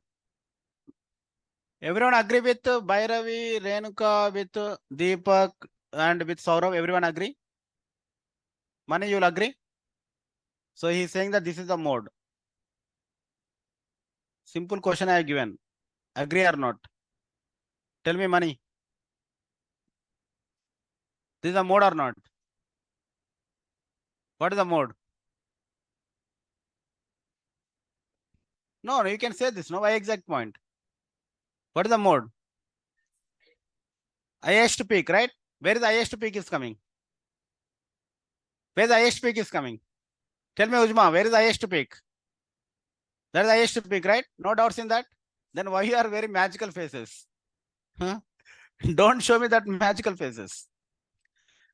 Everyone agree with Bhairavi, Renuka, with Deepak, and with Saurav? Everyone agree? Mani, you will agree? So he is saying that this is the mode. Simple question I have given. Agree or not? Tell me, Mani. This is a mode or not? What is the mode? No, you can say this. No, by exact point. What is the mode? Highest peak, right? Where is the highest peak is coming? Where the highest peak is coming? Tell me, Ujma, where is the highest peak? That is the highest peak, right? No doubts in that. Then why you are very magical faces? Huh? Don't show me that magical faces.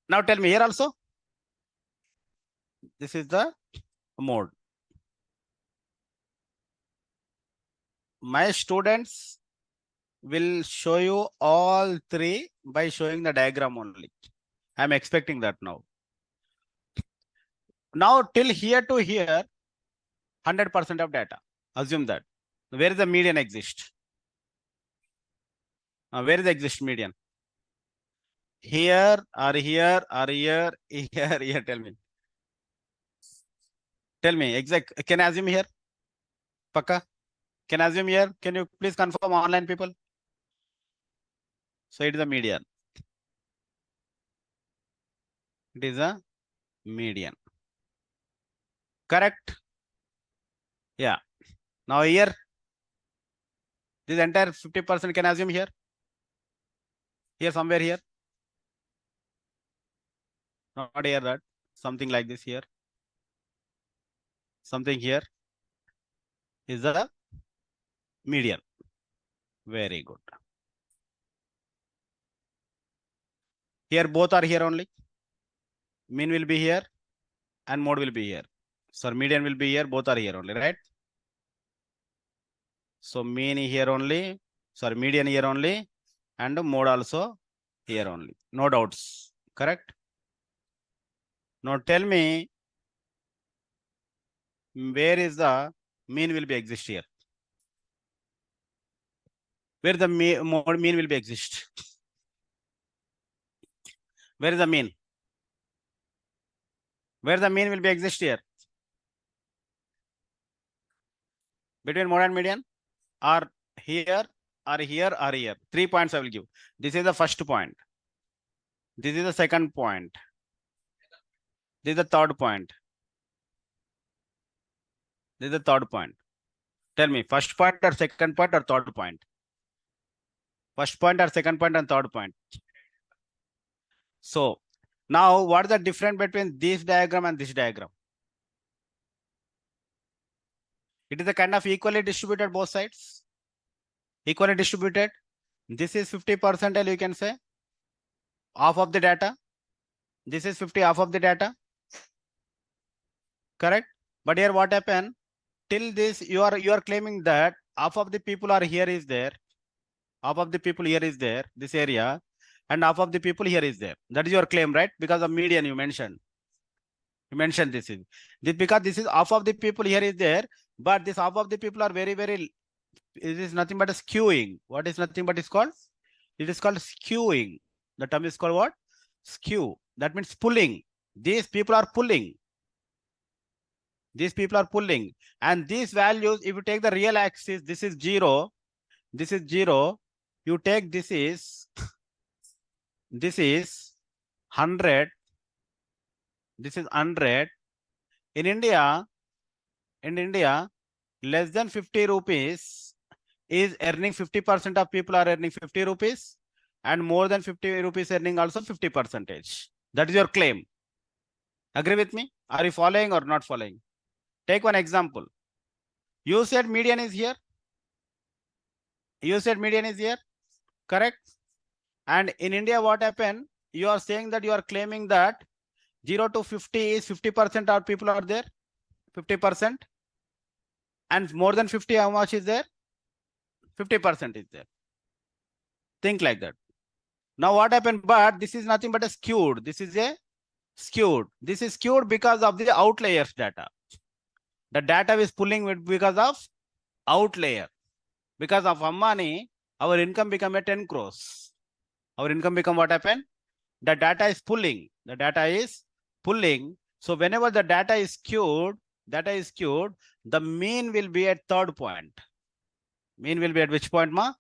Now tell me here also. This is the mode. My students will show you all 3 by showing the diagram only. I'm expecting that now. Now till here to here, 100% of data. Assume that. Where is the median exist? Where is the exist median? Here or here or here, here, tell me. Tell me, exact, can I assume here? Pakka? Can I assume here? Can you please confirm online people? So it is a median. It is a median. Correct? Yeah. Now here, this entire 50% can I assume here? Here, somewhere here. Not here that. Something like this here. Something here is the median. Very good. Here both are here only. Mean will be here and mode will be here. So median will be here, both are here only, right? So mean here only, sorry, median here only, and mode also here only. No doubts, correct? Now tell me, where is the mean will be exist here? Where the mode mean will be exist? Where is the mean? Where the mean will be exist here? Between mode and median? Or here, or here, or here? 3 points I will give. This is the first point. This is the second point. This is the third point. This is the third point. Tell me, first point or second point or third point? First point or second point and third point? So now what is the difference between this diagram and this diagram? It is a kind of equally distributed both sides. Equally distributed. This is 50%, you can say, half of the data. This is 50, half of the data. Correct? But here what happened? Till this, you are claiming that half of the people are here is there. Half of the people here is there, this area, and half of the people here is there. That is your claim, right? Because of median you mentioned. You mentioned this is this because this is half of the people here is there, but this half of the people are very, very, it is nothing but a skewing. What is nothing but is called? It is called skewing. The term is called what? Skew. That means pulling. These people are pulling. These people are pulling. And these values, if you take the real axis, this is 0. This is 0. You take this is 100. This is 100. In India, less than 50 rupees is earning 50% of people are earning 50 rupees, and more than 50 rupees earning also 50%. That is your claim. Agree with me? Are you following or not following? Take one example. You said median is here. You said median is here. Correct? And in India, what happened? You are saying that you are claiming that 0 to 50 is 50% of people are there. 50%. And more than 50, how much is there? 50% is there. Think like that. Now what happened? But this is nothing but a skewed. This is a skewed. This is skewed because of the outliers data. The data is pulling with because of outlier. Because of Ambani, our income become a 10 crores. Our income become what happened? The data is pulling. The data is pulling. So whenever the data is skewed, the mean will be at third point. Mean will be at which point, ma?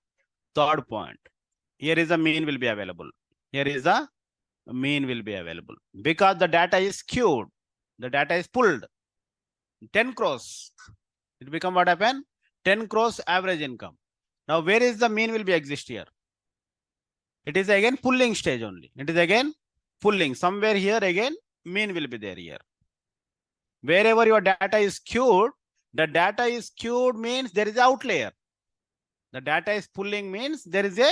Third point. Here is the mean will be available. Here is the mean will be available. Because the data is skewed. The data is pulled. 10 crores. It become what happened? 10 crores average income. Now where is the mean will be exist here? It is again pulling stage only. It is again pulling. Somewhere here again mean will be there here. Wherever your data is skewed, the data is skewed means there is an outlier. The data is pulling means there is a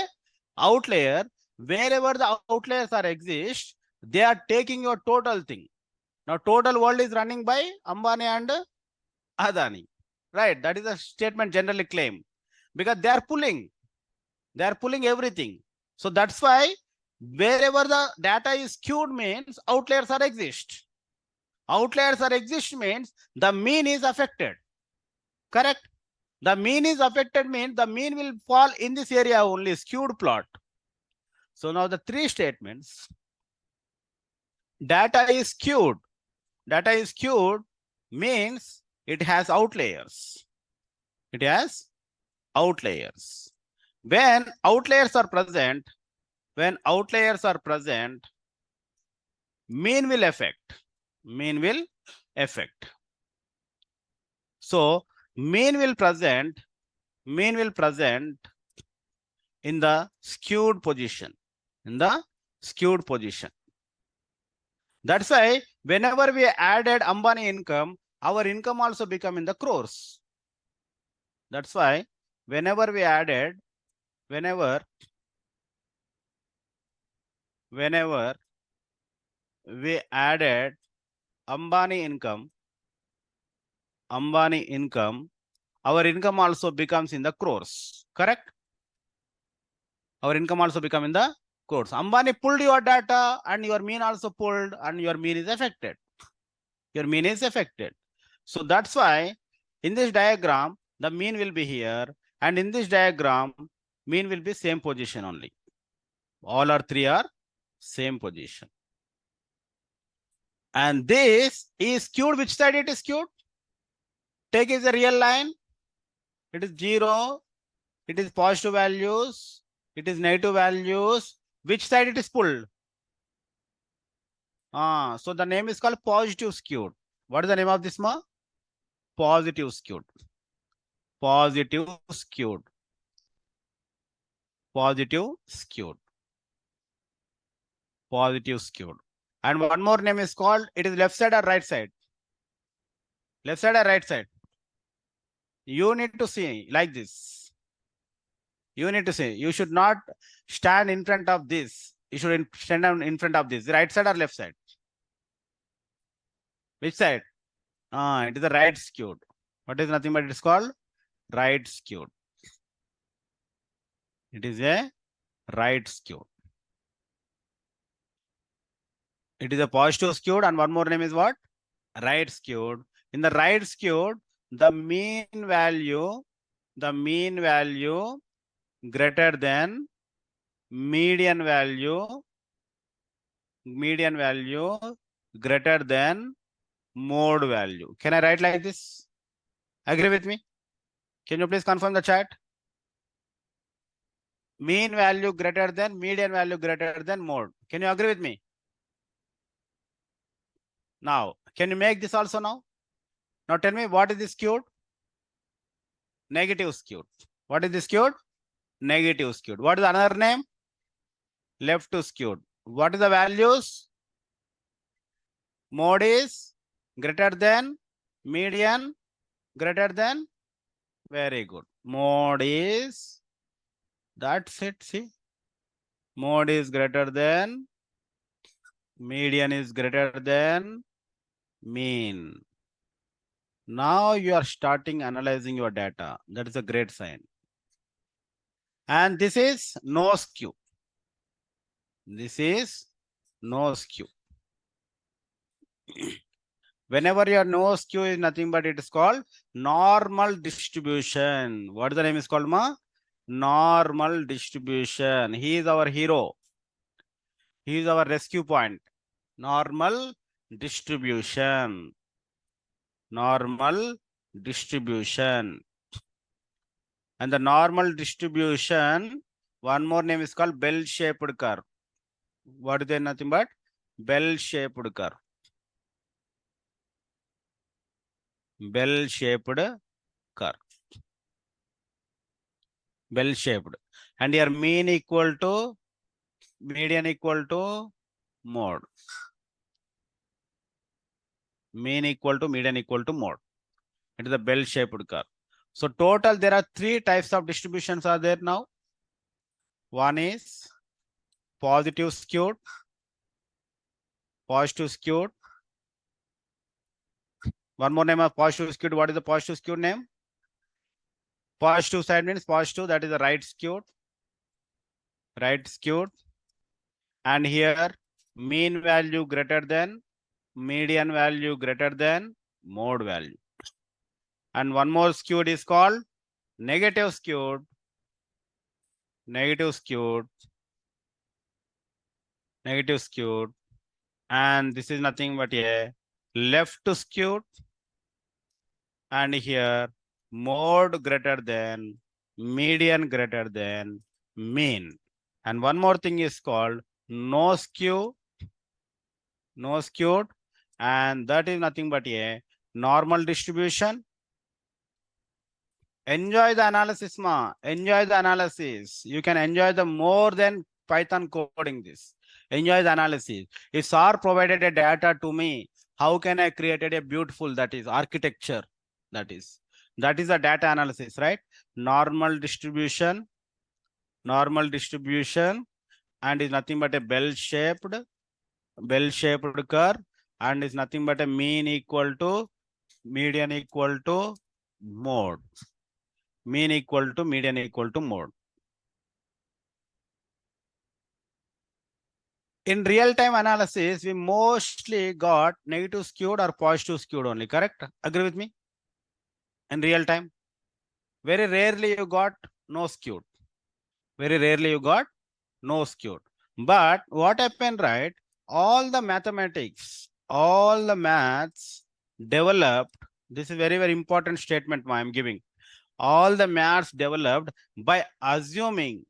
outlier. Wherever the outliers are exist, they are taking your total thing. Now total world is running by Ambani and Adani. Right? That is a statement generally claimed. Because they are pulling. They are pulling everything. So that's why wherever the data is skewed means outliers are exist. Outliers are exist means the mean is affected. Correct? The mean is affected means the mean will fall in this area only, skewed plot. So now the three statements. Data is skewed. Data is skewed means it has outliers. It has outliers. When outliers are present, mean will affect. Mean will affect. So mean will present in the skewed position. In the skewed position. That's why whenever we added Ambani income, our income also become in the crores. That's why whenever we added Ambani income, our income also becomes in the crores. Correct? Our income also become in the crores. Ambani pulled your data and your mean also pulled and your mean is affected. Your mean is affected. So that's why in this diagram, the mean will be here. And in this diagram, mean will be same position only. All are three are same position. And this is skewed. Which side it is skewed? Take is a real line. It is 0. It is positive values. It is negative values. Which side it is pulled? So the name is called positive skewed. What is the name of this ma? Positive skewed. Positive skewed. Positive skewed. Positive skewed. And one more name is called, it is left side or right side? Left side or right side? You need to see like this. You need to see. You should not stand in front of this. You should stand in front of this. Right side or left side? Which side? It is the right skewed. What is nothing but it is called right skewed. It is a right skewed. It is a positive skewed and one more name is what? Right skewed. In the right skewed, the mean value greater than median value median value greater than mode value. Can I write like this? Agree with me? Can you please confirm the chat? Mean value greater than median value greater than mode. Can you agree with me? Now, can you make this also now? Now tell me, what is this skewed? Negative skewed. What is this skewed? Negative skewed. What is another name? Left to skewed. What is the values? Mode is greater than, median greater than. Very good. Mode is, that's it. See, mode is greater than, median is greater than mean. Now you are starting analyzing your data. That is a great sign. And this is no skew. This is no skew. Whenever your no skew is nothing but it is called normal distribution. What is the name is called, ma? Normal distribution. He is our hero. He is our rescue point. Normal distribution. Normal distribution. And the normal distribution, one more name is called bell-shaped curve. What is there? Nothing but bell-shaped curve. Bell-shaped curve. Bell-shaped. And your mean equal to, median equal to mode. Mean equal to, median equal to mode. It is a bell-shaped curve. So total, there are three types of distributions are there now. One is positive skewed, positive skewed. One more name of positive skewed. What is the positive skewed name? Positive side means positive, that is the right skewed. Right skewed. And here mean value greater than, median value greater than mode value. And one more skewed is called negative skewed. Negative skewed. Negative skewed. And this is nothing but a left skewed. And here mode greater than, median greater than mean. And one more thing is called no skew. No skewed. And that is nothing but a normal distribution. Enjoy the analysis, ma. Enjoy the analysis. You can enjoy the more than Python coding this. Enjoy the analysis. If SAR provided a data to me, how can I create a beautiful, that is architecture? That is a data analysis, right? Normal distribution, and is nothing but a bell-shaped curve, and is nothing but a mean equal to, median equal to mode. Mean equal to, median equal to mode. In real-time analysis, we mostly got negative skewed or positive skewed only, correct? Agree with me? In real time, very rarely you got no skewed. Very rarely you got no skewed. But what happened, right? All the mathematics, all the maths developed. This is very, very important statement I am giving. All the maths developed by assuming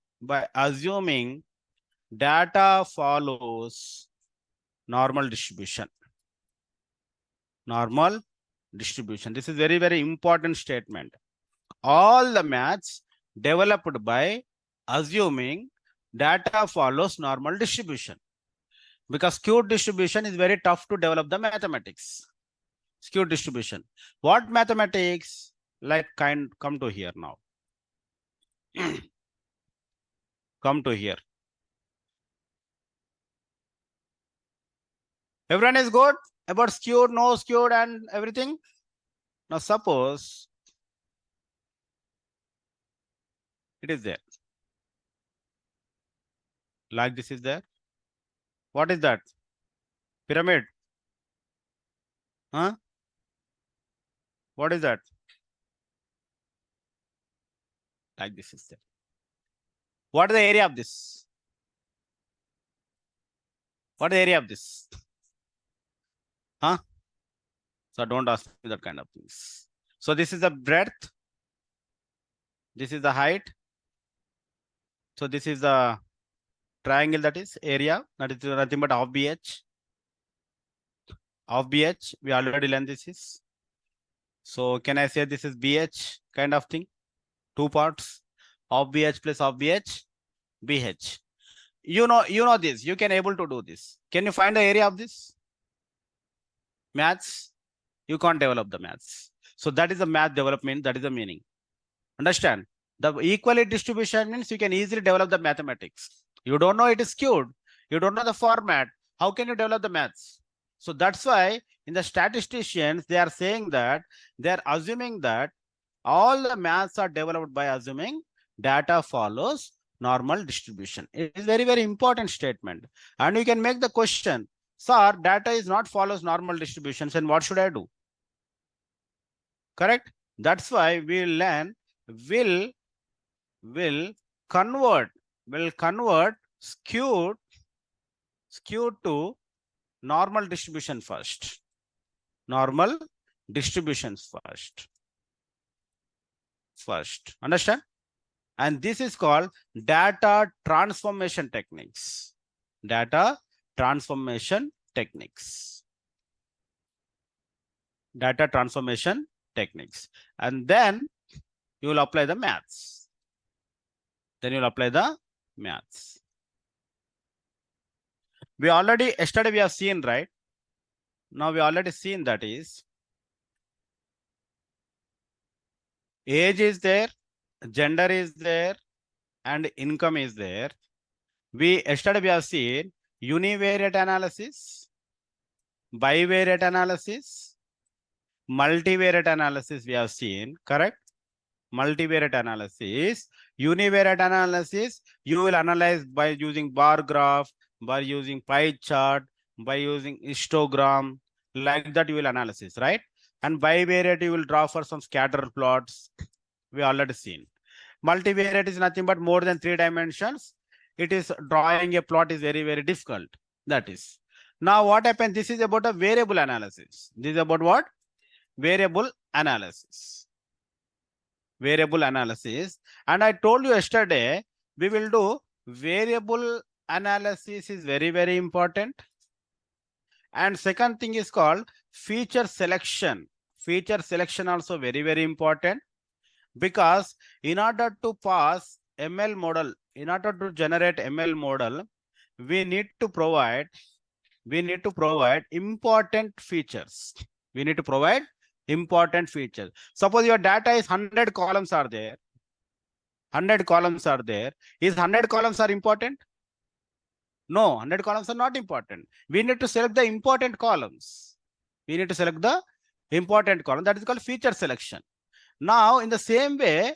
data follows normal distribution. Normal distribution. This is very, very important statement. All the maths developed by assuming data follows normal distribution. Because skewed distribution is very tough to develop the mathematics. Skewed distribution. What mathematics? Like come to here now. Come to here. Everyone is good about skewed, no skewed and everything? Now suppose it is there. Like this is there. What is that? Pyramid. Huh? What is that? Like this is there. What is the area of this? What is the area of this? Huh? So don't ask me that kind of things. So this is the breadth. This is the height. So this is the triangle, that is area. That is nothing but half BH. Half BH, we already learned this is. So can I say this is BH kind of thing? Two parts. Half BH plus half BH, BH. You know this. You can able to do this. Can you find the area of this? Maths. You can't develop the maths. So that is the math development. That is the meaning. Understand? The equality distribution means you can easily develop the mathematics. You don't know it is skewed. You don't know the format. How can you develop the maths? So that's why in the statisticians, they are saying that they are assuming that all the maths are developed by assuming data follows normal distribution. It is very, very important statement. And you can make the question, sir, data is not follows normal distributions, and what should I do? Correct? That's why we learn will convert skewed to normal distribution first. Normal distributions first. Understand? And this is called data transformation techniques. Data transformation techniques. Data transformation techniques. And then you will apply the maths. We already, yesterday we have seen, right? Now we already seen that is age is there, gender is there, and income is there. Yesterday we have seen univariate analysis, bivariate analysis, multivariate analysis we have seen, correct? Multivariate analysis, univariate analysis, you will analyze by using bar graph, by using pie chart, by using histogram, like that you will analysis, right? And bivariate you will draw for some scatter plots. We already seen. Multivariate is nothing but more than 3 dimensions. It is drawing a plot is very, very difficult. That is. Now what happens? This is about a variable analysis. This is about what? Variable analysis. Variable analysis. And I told you yesterday, we will do variable analysis is very, very important. And second thing is called feature selection. Feature selection also very, very important. Because in order to pass ML model, in order to generate ML model, we need to provide important features. We need to provide important features. Suppose your data is 100 columns are there. 100 columns are there. Is 100 columns are important? No, 100 columns are not important. We need to select the important columns. We need to select the important column. That is called feature selection. Now, in the same way,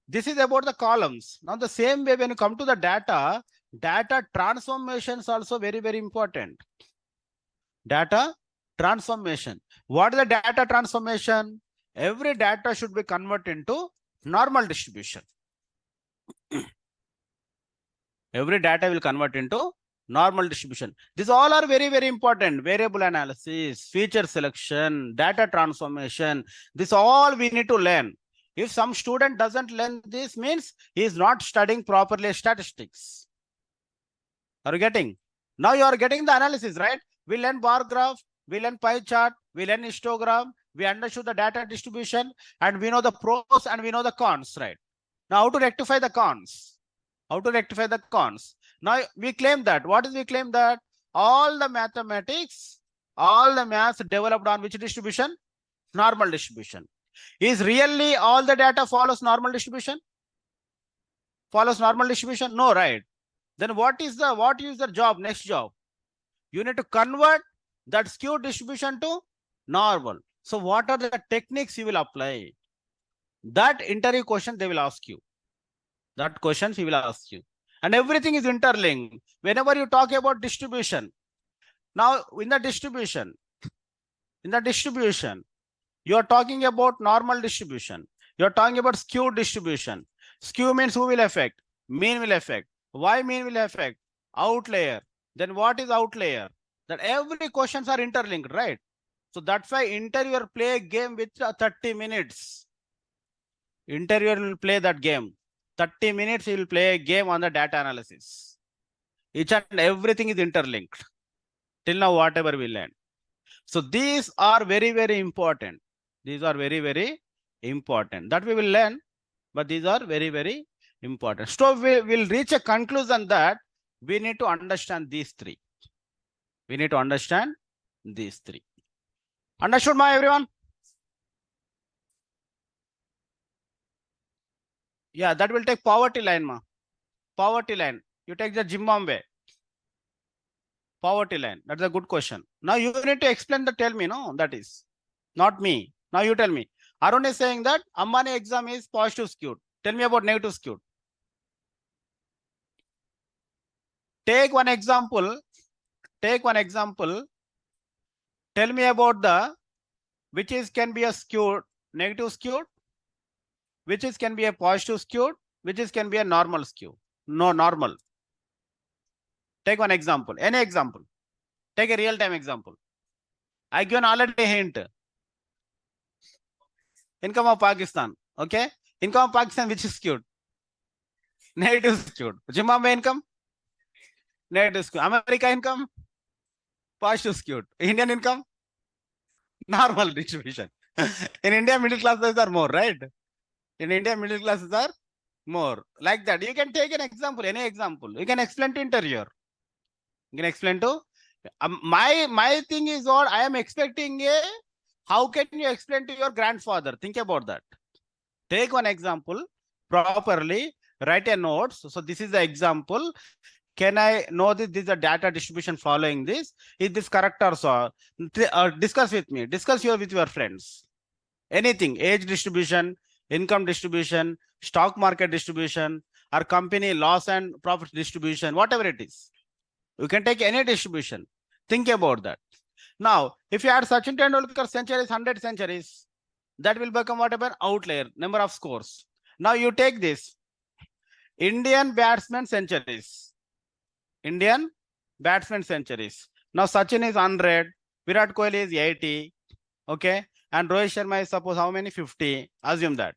this is about the columns. Now, the same way, when you come to the data transformations also very, very important. Data transformation. What is the data transformation? Every data should be converted into normal distribution. Every data will convert into normal distribution. These all are very, very important. Variable analysis, feature selection, data transformation. This all we need to learn. If some student doesn't learn this, means he is not studying properly statistics. Are you getting? Now you are getting the analysis, right? We learn bar graph, we learn pie chart, we learn histogram, we understood the data distribution, and we know the pros and we know the cons, right? Now how to rectify the cons? How to rectify the cons? Now we claim that. What is we claim that? All the mathematics, all the maths developed on which distribution? Normal distribution. Is really all the data follows normal distribution? Follows normal distribution? No, right? Then what is the job? Next job. You need to convert that skewed distribution to normal. So what are the techniques you will apply? That interview question they will ask you. That questions he will ask you. And everything is interlinked. Whenever you talk about distribution, now in the distribution, you are talking about normal distribution. You are talking about skewed distribution. Skew means who will affect? Mean will affect. Why mean will affect? Outlier. Then what is outlier? That every questions are interlinked, right? So that's why interviewer play a game with 30 minutes. Interviewer will play that game. 30 minutes he will play a game on the data analysis. Each and everything is interlinked. Till now, whatever we learn. So these are very, very important. These are very, very important. That we will learn, but these are very, very important. So we will reach a conclusion that we need to understand these three. We need to understand these three. Understood, my everyone? Yeah, that will take poverty line, ma. Poverty line. You take the Zimbabwe. Poverty line. That's a good question. Now you need to explain the tell me, no? That is not me. Now you tell me. Arun is saying that Ambani exam is positive skewed. Tell me about negative skewed. Take one example. Take one example. Tell me about the which is can be a skewed, negative skewed, which is can be a positive skewed, which is can be a normal skew. No, normal. Take one example. Any example. Take a real-time example. I given already a hint. Income of Pakistan. Okay. Income of Pakistan, which is skewed? Negative skewed. Zimbabwe income? Negative skewed. America income? Positive skewed. Indian income? Normal distribution. In India, middle classes are more, right? In India, middle classes are more. Like that. You can take an example, any example. You can explain to interviewer. You can explain to my thing is what I am expecting a how can you explain to your grandfather? Think about that. Take one example properly, write a notes. So this is the example. Can I know this? This is a data distribution following this. Is this correct or so? Discuss with me. Discuss with your friends. Anything, age distribution, income distribution, stock market distribution, or company loss and profit distribution, whatever it is. You can take any distribution. Think about that. Now, if you add Sachin Tendulkar centuries, 100 centuries, that will become whatever outlier, number of scores. Now you take this. Indian batsman centuries. Indian batsman centuries. Now Sachin is 100, Virat Kohli is 80, okay? And Rohit Sharma is suppose how many? 50. Assume that.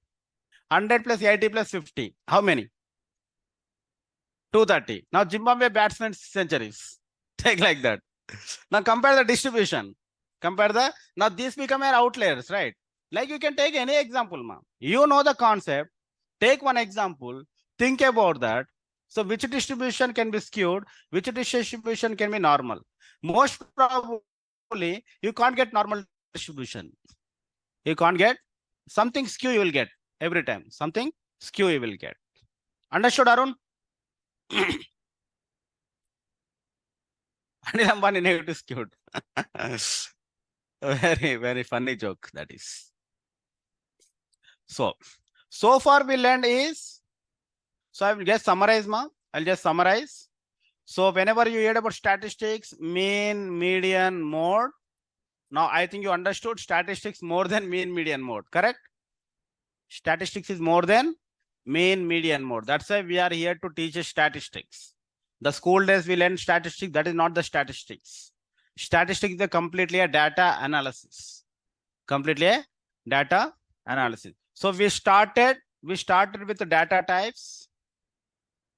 100 plus 80 plus 50. How many? 230. Now Zimbabwe batsman centuries. Take like that. Now compare the distribution. Compare the, now these become outliers, right? Like you can take any example, ma'am. You know the concept. Take one example. Think about that. So which distribution can be skewed? Which distribution can be normal? Most probably, you can't get normal distribution. You can't get something skew you will get every time. Something skew you will get. Understood, Arun? Anil Ambani negative skewed. Very, very funny joke that is. So far we learned is, so I will just summarize, ma. I'll just summarize. So whenever you hear about statistics, mean, median, mode. Now I think you understood statistics more than mean, median, mode, correct? Statistics is more than mean, median, mode. That's why we are here to teach statistics. The school days we learn statistics, that is not the statistics. Statistics is completely a data analysis. Completely a data analysis. So we started with the data types.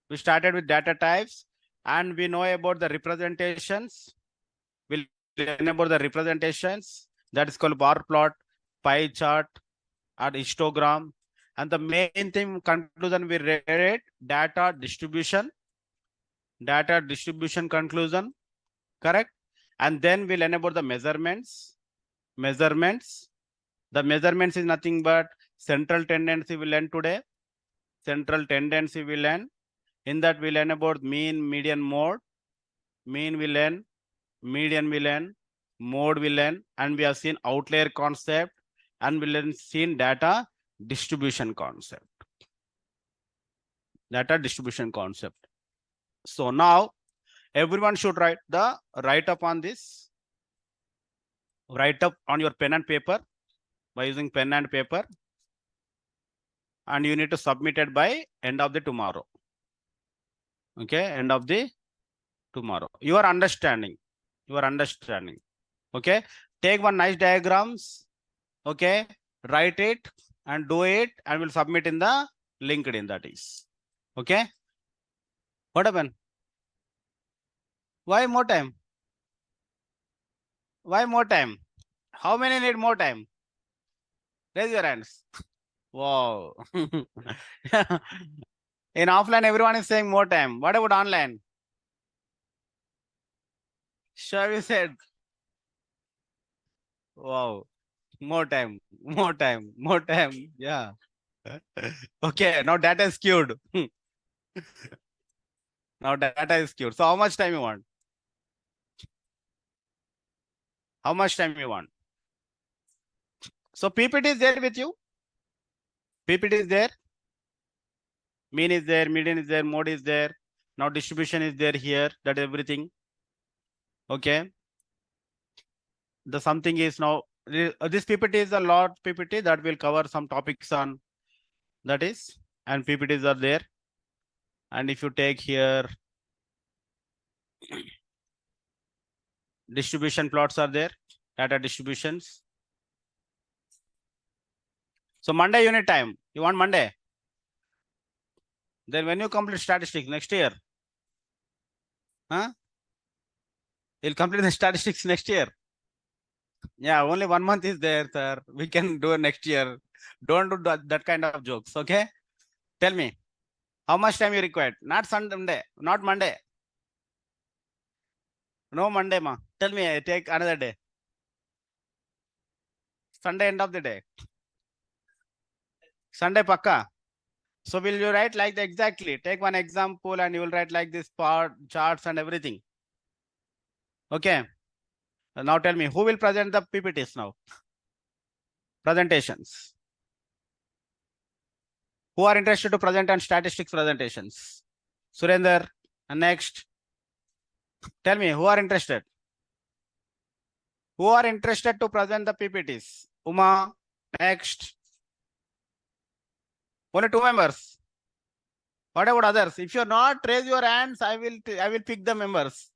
We started with data types and we know about the representations. We'll learn about the representations. That is called bar plot, pie chart, or histogram. And the main thing conclusion we read data distribution conclusion, correct? And then we'll learn about the measurements. The measurements is nothing but central tendency we learn today. Central tendency we learn. In that we learn about mean, median, mode. Mean we learn, median we learn, mode we learn, and we have seen outlier concept, and we learn seen data distribution concept. Data distribution concept. So now everyone should write up on this. Write up on your pen and paper by using pen and paper. And you need to submit it by end of the tomorrow. Okay, end of the tomorrow. Your understanding. Okay. Take one nice diagrams. Okay. Write it and do it and we'll submit in the LinkedIn, that is. Okay. What happened? Why more time? Why more time? How many need more time? Raise your hands. Wow. In offline, everyone is saying more time. What about online? Sure, you said. Wow. More time. More time. More time. Yeah. Okay. Now data is queued. Now data is queued. So how much time you want? How much time you want? So PPT is there with you. PPT is there. Mean is there. Median is there. Mode is there. Now distribution is there here. That everything. Okay. The something is now this PPT is a lot PPT that will cover some topics on that is, and PPTs are there. And if you take here, distribution plots are there, data distributions. So Monday unit time, you want Monday? Then when you complete statistics next year, huh? You'll complete the statistics next year. Yeah, only 1 month is there, sir. We can do it next year. Don't do that kind of jokes, okay? Tell me, how much time you required? Not Sunday, not Monday. No Monday, ma. Tell me, I take another day. Sunday, end of the day. Sunday, pakka. So will you write like the exactly? Take one example and you will write like this part, charts and everything. Okay. Now tell me, who will present the PPTs now? Presentations. Who are interested to present on statistics presentations? Surender. And next. Tell me, who are interested? Who are interested to present the PPTs? Uma. Next. Only 2 members. What about others? If you're not, raise your hands. I will pick the members.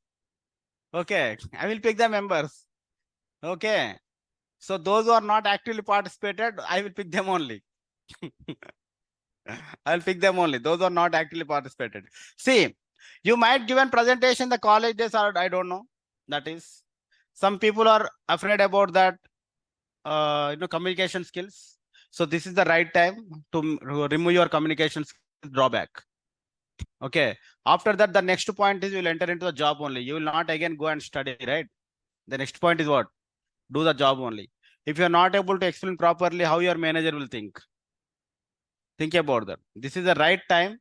Okay. I will pick the members. Okay. So those who are not actively participated, I will pick them only. I'll pick them only. Those who are not actively participated. See, you might given presentation the college days or I don't know. That is, some people are afraid about that, communication skills. So this is the right time to remove your communication drawback. Okay. After that, the next point is you will enter into the job only. You will not again go and study, right? The next point is what? Do the job only. If you are not able to explain properly, how your manager will think? Think about that. This is the right time.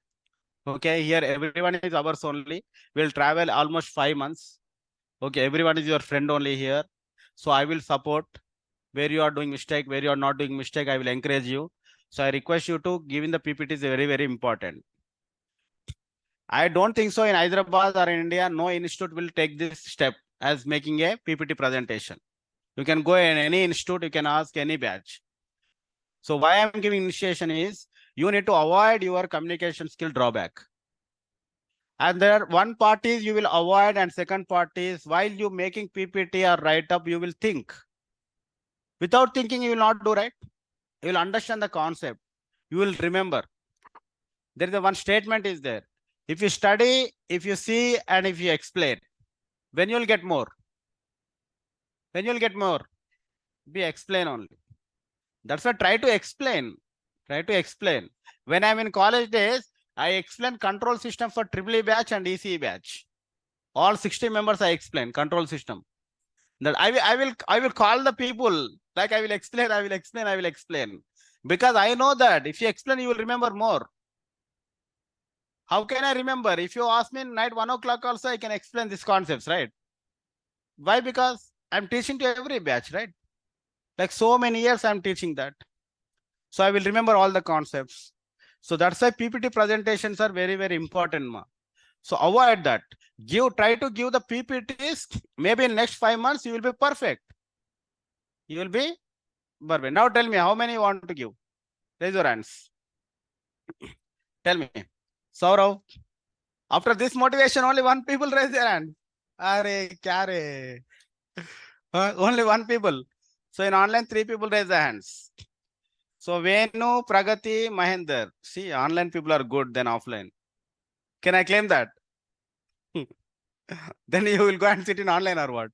Okay, here everyone is ours only. We'll travel almost 5 months. Okay, everyone is your friend only here. So I will support where you are doing mistake, where you are not doing mistake. I will encourage you. So I request you to give in the PPT is very, very important. I don't think so in Hyderabad or in India, no institute will take this step as making a PPT presentation. You can go in any institute, you can ask any batch. So why I'm giving initiation is you need to avoid your communication skill drawback. And there one part is you will avoid and second part is while you making PPT or write up, you will think. Without thinking, you will not do right. You will understand the concept. You will remember. There is a one statement is there. If you study, if you see, and if you explain, when you will get more? When you will get more? Be explain only. That's why try to explain. Try to explain. When I'm in college days, I explain control system for EEE batch and ECE batch. All 60 members I explain control system. That I will call the people like I will explain. Because I know that if you explain, you will remember more. How can I remember? If you ask me night 1 o'clock also, I can explain these concepts, right? Why? Because I'm teaching to every batch, right? Like so many years I'm teaching that. So I will remember all the concepts. So that's why PPT presentations are very, very important, ma. So avoid that. Try to give the PPTs. Maybe in next 5 months, you will be perfect. You will be perfect. Now tell me how many you want to give. Raise your hands. Tell me. Saurav, After this motivation, only one people raise their hand. Are kya re? Only one people. So in online, 3 people raise their hands. So Venu, Pragati, Mahinder. See, online people are good than offline. Can I claim that? Then you will go and sit in online or what?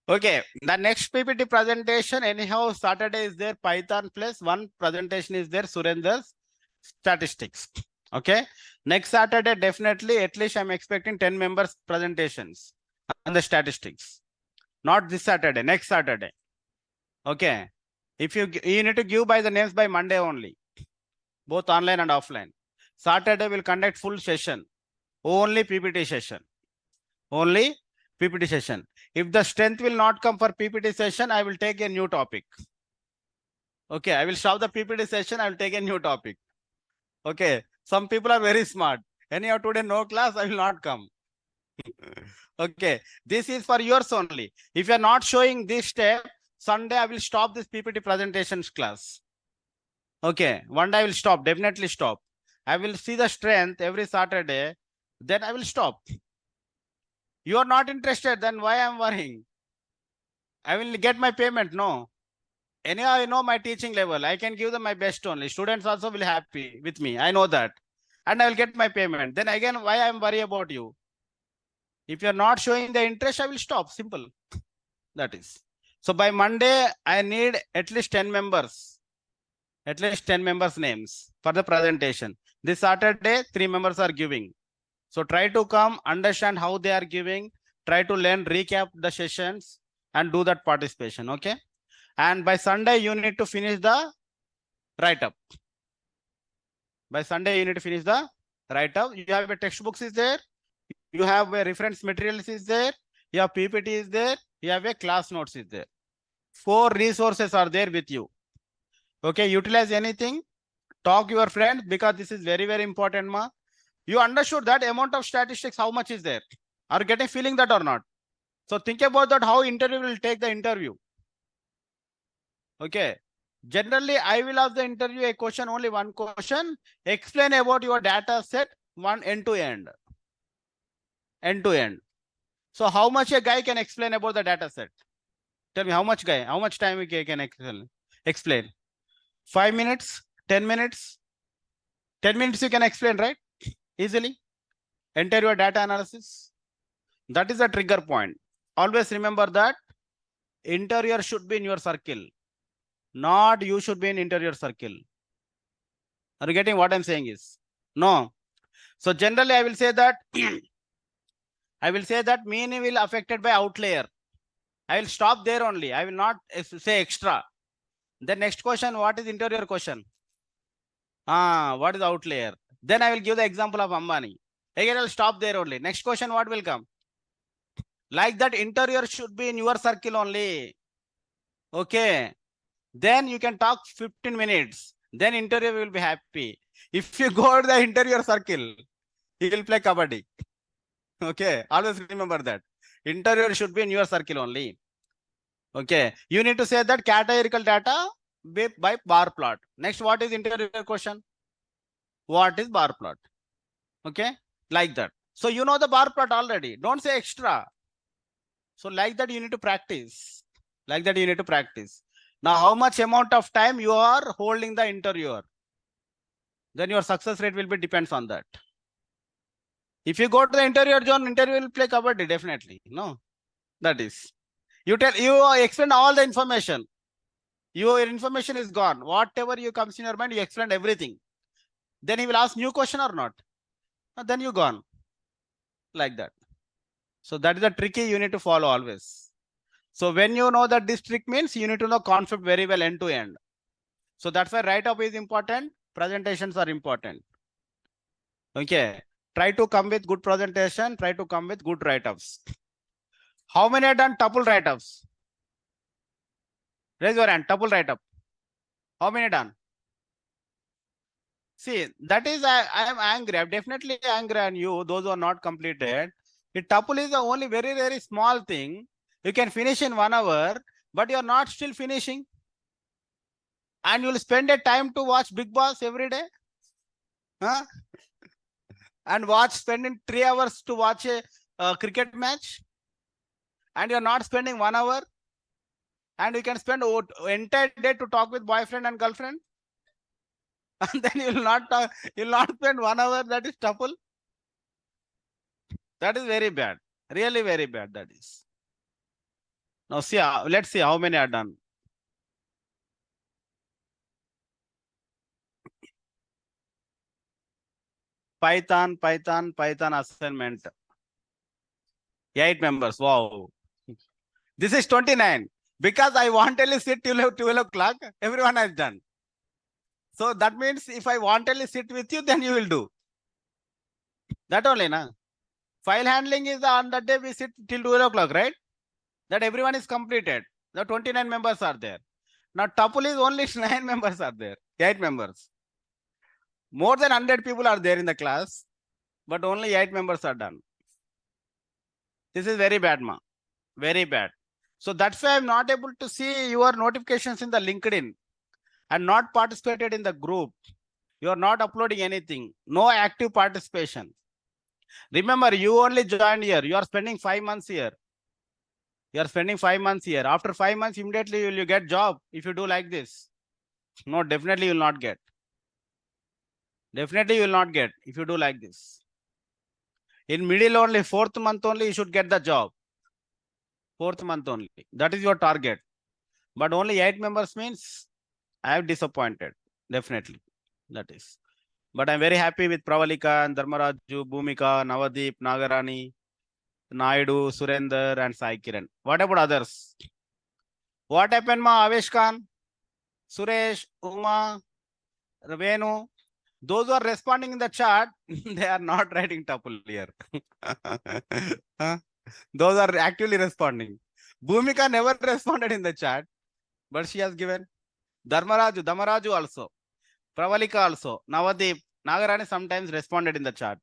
Okay, the next PPT presentation, anyhow, Saturday is there, Python plus one presentation is there, Surendra's statistics. Okay, next Saturday, definitely, at least I'm expecting 10 members presentations on the statistics. Not this Saturday, next Saturday. Okay, if you need to give by the names by Monday only, both online and offline. Saturday will conduct full session, only PPT session, only PPT session. If the strength will not come for PPT session, I will take a new topic. Okay, I will stop the PPT session, I will take a new topic. Okay, some people are very smart. Anyhow, today no class, I will not come. Okay, this is for yours only. If you are not showing this step, Sunday I will stop this PPT presentations class. Okay, one day I will stop, definitely stop. I will see the strength every Saturday, then I will stop. You are not interested, then why I am worrying? I will get my payment, no. Anyhow, I know my teaching level. I can give them my best only. Students also will happy with me. I know that. And I will get my payment. Then again, why I am worried about you? If you are not showing the interest, I will stop. Simple. That is. So by Monday, I need at least 10 members. At least 10 members' names for the presentation. This Saturday, 3 members are giving. So try to come, understand how they are giving. Try to learn, recap the sessions and do that participation. Okay. And by Sunday, you need to finish the write-up. By Sunday, you need to finish the write-up. You have a textbooks is there. You have a reference materials is there. You have PPT is there. You have a class notes is there. 4 resources are there with you. Okay, utilize anything. Talk your friends because this is very, very important, ma. You understood that amount of statistics, how much is there? Are you getting feeling that or not? So think about that, how interview will take the interview. Okay. Generally, I will ask the interview a question, only one question. Explain about your data set, one end to end. End to end. So how much a guy can explain about the data set? Tell me how much time we can explain? 5 minutes, 10 minutes? 10 minutes you can explain, right? Easily. Enter your data analysis. That is the trigger point. Always remember that interior should be in your circle. Not you should be in interior circle. Are you getting what I'm saying is? No. So generally I will say that mean will affected by outlier. I will stop there only. I will not say extra. The next question, what is interior question? What is outlier? Then I will give the example of Ambani. Again, I will stop there only. Next question, what will come? Like that, interior should be in your circle only. Okay. Then you can talk 15 minutes. Then interior will be happy. If you go to the interior circle, he will play kabaddi. Okay. Always remember that. Interior should be in your circle only. Okay. You need to say that categorical data by bar plot. Next, what is interior question? What is bar plot? Okay. Like that. So you know the bar plot already. Don't say extra. So like that, you need to practice. Like that, you need to practice. Now, how much amount of time you are holding the interviewer? Then your success rate will be depends on that. If you go to the interior zone, interview will play kabaddi, definitely. No, that is. You explain all the information. Your information is gone. Whatever you comes in your mind, you explain everything. Then he will ask new question or not. Then you gone. Like that. So that is the tricky you need to follow always. So when you know that this trick means, you need to know concept very well end to end. So that's why write-up is important. Presentations are important. Okay. Try to come with good presentation. Try to come with good write-ups. How many are done tuple write-ups? Raise your hand. Tuple write-up. How many done? See, that is, I am angry. I'm definitely angry on you, those who are not completed. The tuple is the only very, very small thing. You can finish in 1 hour, but you're not still finishing. And you'll spend a time to watch Big Boss every day. Huh? and spending 3 hours to watch a cricket match, and you're not spending 1 hour, and you can spend entire day to talk with boyfriend and girlfriend, and then you'll not spend 1 hour. That is tuple. That is very bad, really very bad. That is. Now see, let's see how many are done. Python assignment. 8 members. Wow. This is 29. Because I want to sit till 12 o'clock, everyone has done. So that means if I want to sit with you, then you will do. That only, na? File handling is on that day we sit till 12 o'clock, right? That everyone is completed. The 29 members are there. Now tuple is only 9 members are there. 8 members. More than 100 people are there in the class, but only 8 members are done. This is very bad, ma. Very bad. So that's why I'm not able to see your notifications in the LinkedIn and not participated in the group. You are not uploading anything. No active participation. Remember, you only joined here. You are spending 5 months here. You are spending 5 months here. After 5 months, immediately will you get job if you do like this? No, definitely you will not get. Definitely you will not get if you do like this. In middle only, 4th month only, you should get the job. 4th month only. That is your target. But only 8 members means I am disappointed. Definitely. That is. But I'm very happy with Pravalika and Dharmaraju, Bhumika, Navadeep, Nagarani, Naidu, Surender, and Sai Kiran. What about others? What happened, ma? Avesh Khan, Suresh, Uma, Ravenu. Those who are responding in the chat, they are not writing tuple here. Those are actively responding. Bhumika never responded in the chat, but she has given. Damaraju also. Pravalika also. Navadeep, Nagarani sometimes responded in the chat.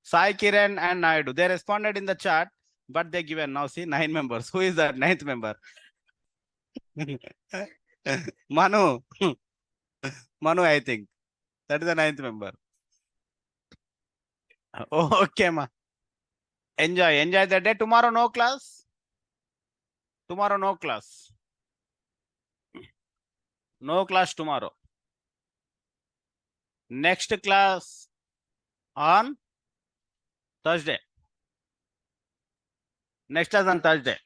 Sai Kiran and Naidu, they responded in the chat, but they given. Now see 9 members. Who is the 9th member? Manu. Manu, I think. That is the 9th member. Okay, ma. Enjoy the day. Tomorrow no class. Tomorrow no class. No class tomorrow. Next class on Thursday. Next class on Thursday.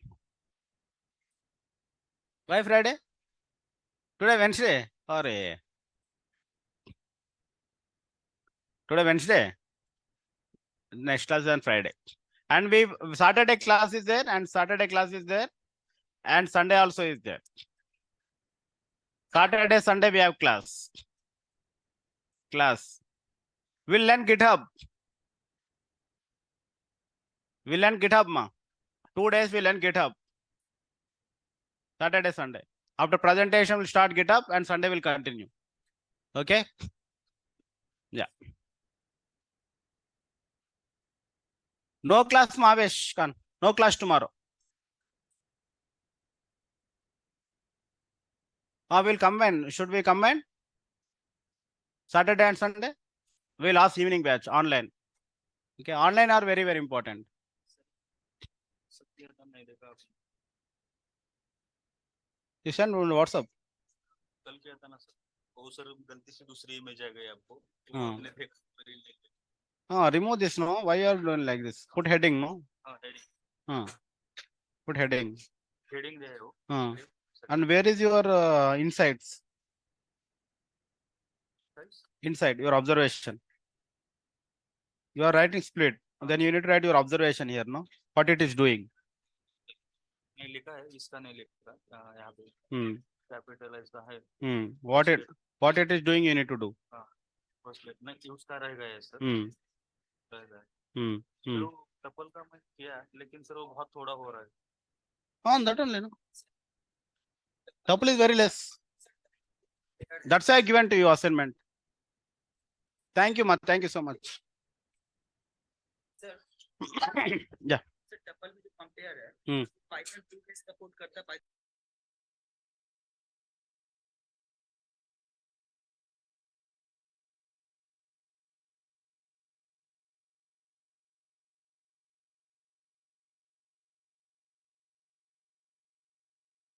Why Friday? Today Wednesday. Today Wednesday. Next class is on Friday. And Saturday class is there, and Saturday class is there, and Sunday also is there. Saturday, Sunday we have class. We'll learn GitHub. We'll learn GitHub, ma. 2 days we'll learn GitHub. Saturday, Sunday. After presentation, we'll start GitHub, and Sunday will continue. Okay? Yeah. No class, Mahesh Khan. No class tomorrow. We'll combine. Should we combine? Saturday and Sunday? We'll ask evening batch online. Okay, online are very, very important. You send on WhatsApp.
कल किया था ना sir, वो sir गलती से दूसरी image आ गई आपको,
हाँ.
आपने देखा
remove this, no? Why you are doing like this? Put heading, no?
heading.
Put heading.
Heading there.
And where is your insights? Inside your observation. You are writing split. Then you need to write your observation here, no? What it is doing.
नहीं लिखा है, इसका नहीं लिखा यहाँ पे. Capitalize the है.
What it is doing, you need to do.
नहीं उसका रहेगा ये सर. रहेगा. तो टपल का मैं किया, लेकिन सर वो बहुत थोड़ा हो रहा है.
That only, no? Tuple is very less. That's why I given to you assignment. Thank you, ma. Thank you so much.
Sir.
Yeah.
Sir, tuple में जो compare है, Python 2 के support करता है.